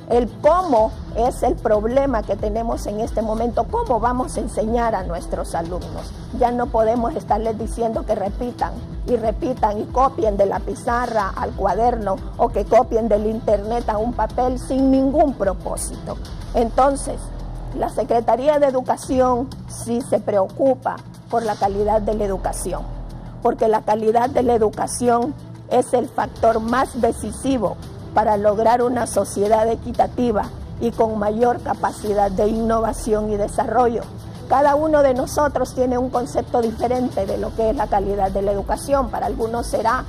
El cómo es el problema que tenemos en este momento, cómo vamos a enseñar a nuestros alumnos. Ya no podemos estarles diciendo que repitan y copien de la pizarra al cuaderno o que copien del internet a un papel sin ningún propósito. Entonces, la Secretaría de Educación sí se preocupa por la calidad de la educación, porque la calidad de la educación es el factor más decisivo para lograr una sociedad equitativa y con mayor capacidad de innovación y desarrollo. Cada uno de nosotros tiene un concepto diferente de lo que es la calidad de la educación. Para algunos será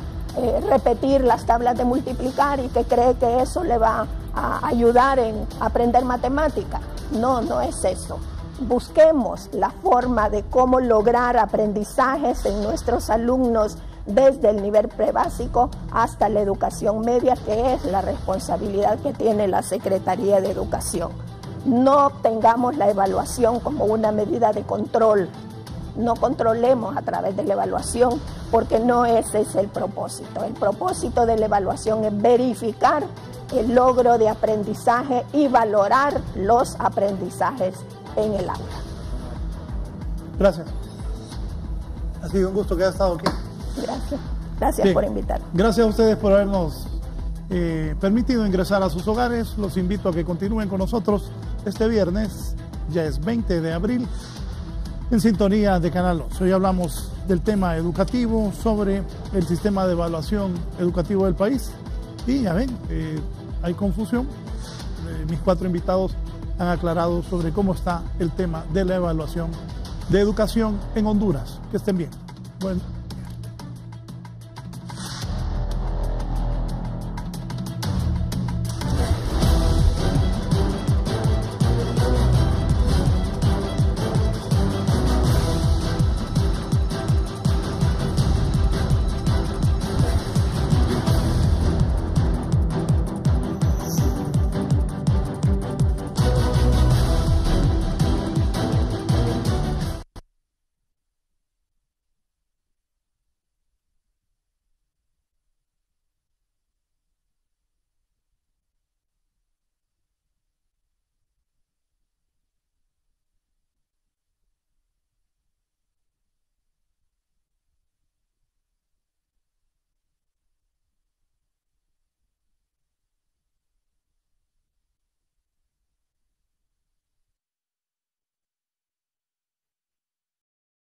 repetir las tablas de multiplicar y que cree que eso le va a ayudar en aprender matemática. No, no es eso. Busquemos la forma de cómo lograr aprendizajes en nuestros alumnos desde el nivel prebásico hasta la educación media, que es la responsabilidad que tiene la Secretaría de Educación. No tengamos la evaluación como una medida de control. No controlemos a través de la evaluación porque no ese es el propósito. El propósito de la evaluación es verificar el logro de aprendizaje y valorar los aprendizajes en el aula. Gracias. Ha sido un gusto que haya estado aquí. Gracias. Gracias por invitarme. Gracias a ustedes por habernos permitido ingresar a sus hogares. Los invito a que continúen con nosotros este viernes, ya es 20 de abril, en sintonía de Canal 11. Hoy hablamos del tema educativo, sobre el sistema de evaluación educativo del país. Y ya ven, hay confusión. Mis 4 invitados han aclarado sobre cómo está el tema de la evaluación de educación en Honduras. Que estén bien. Bueno.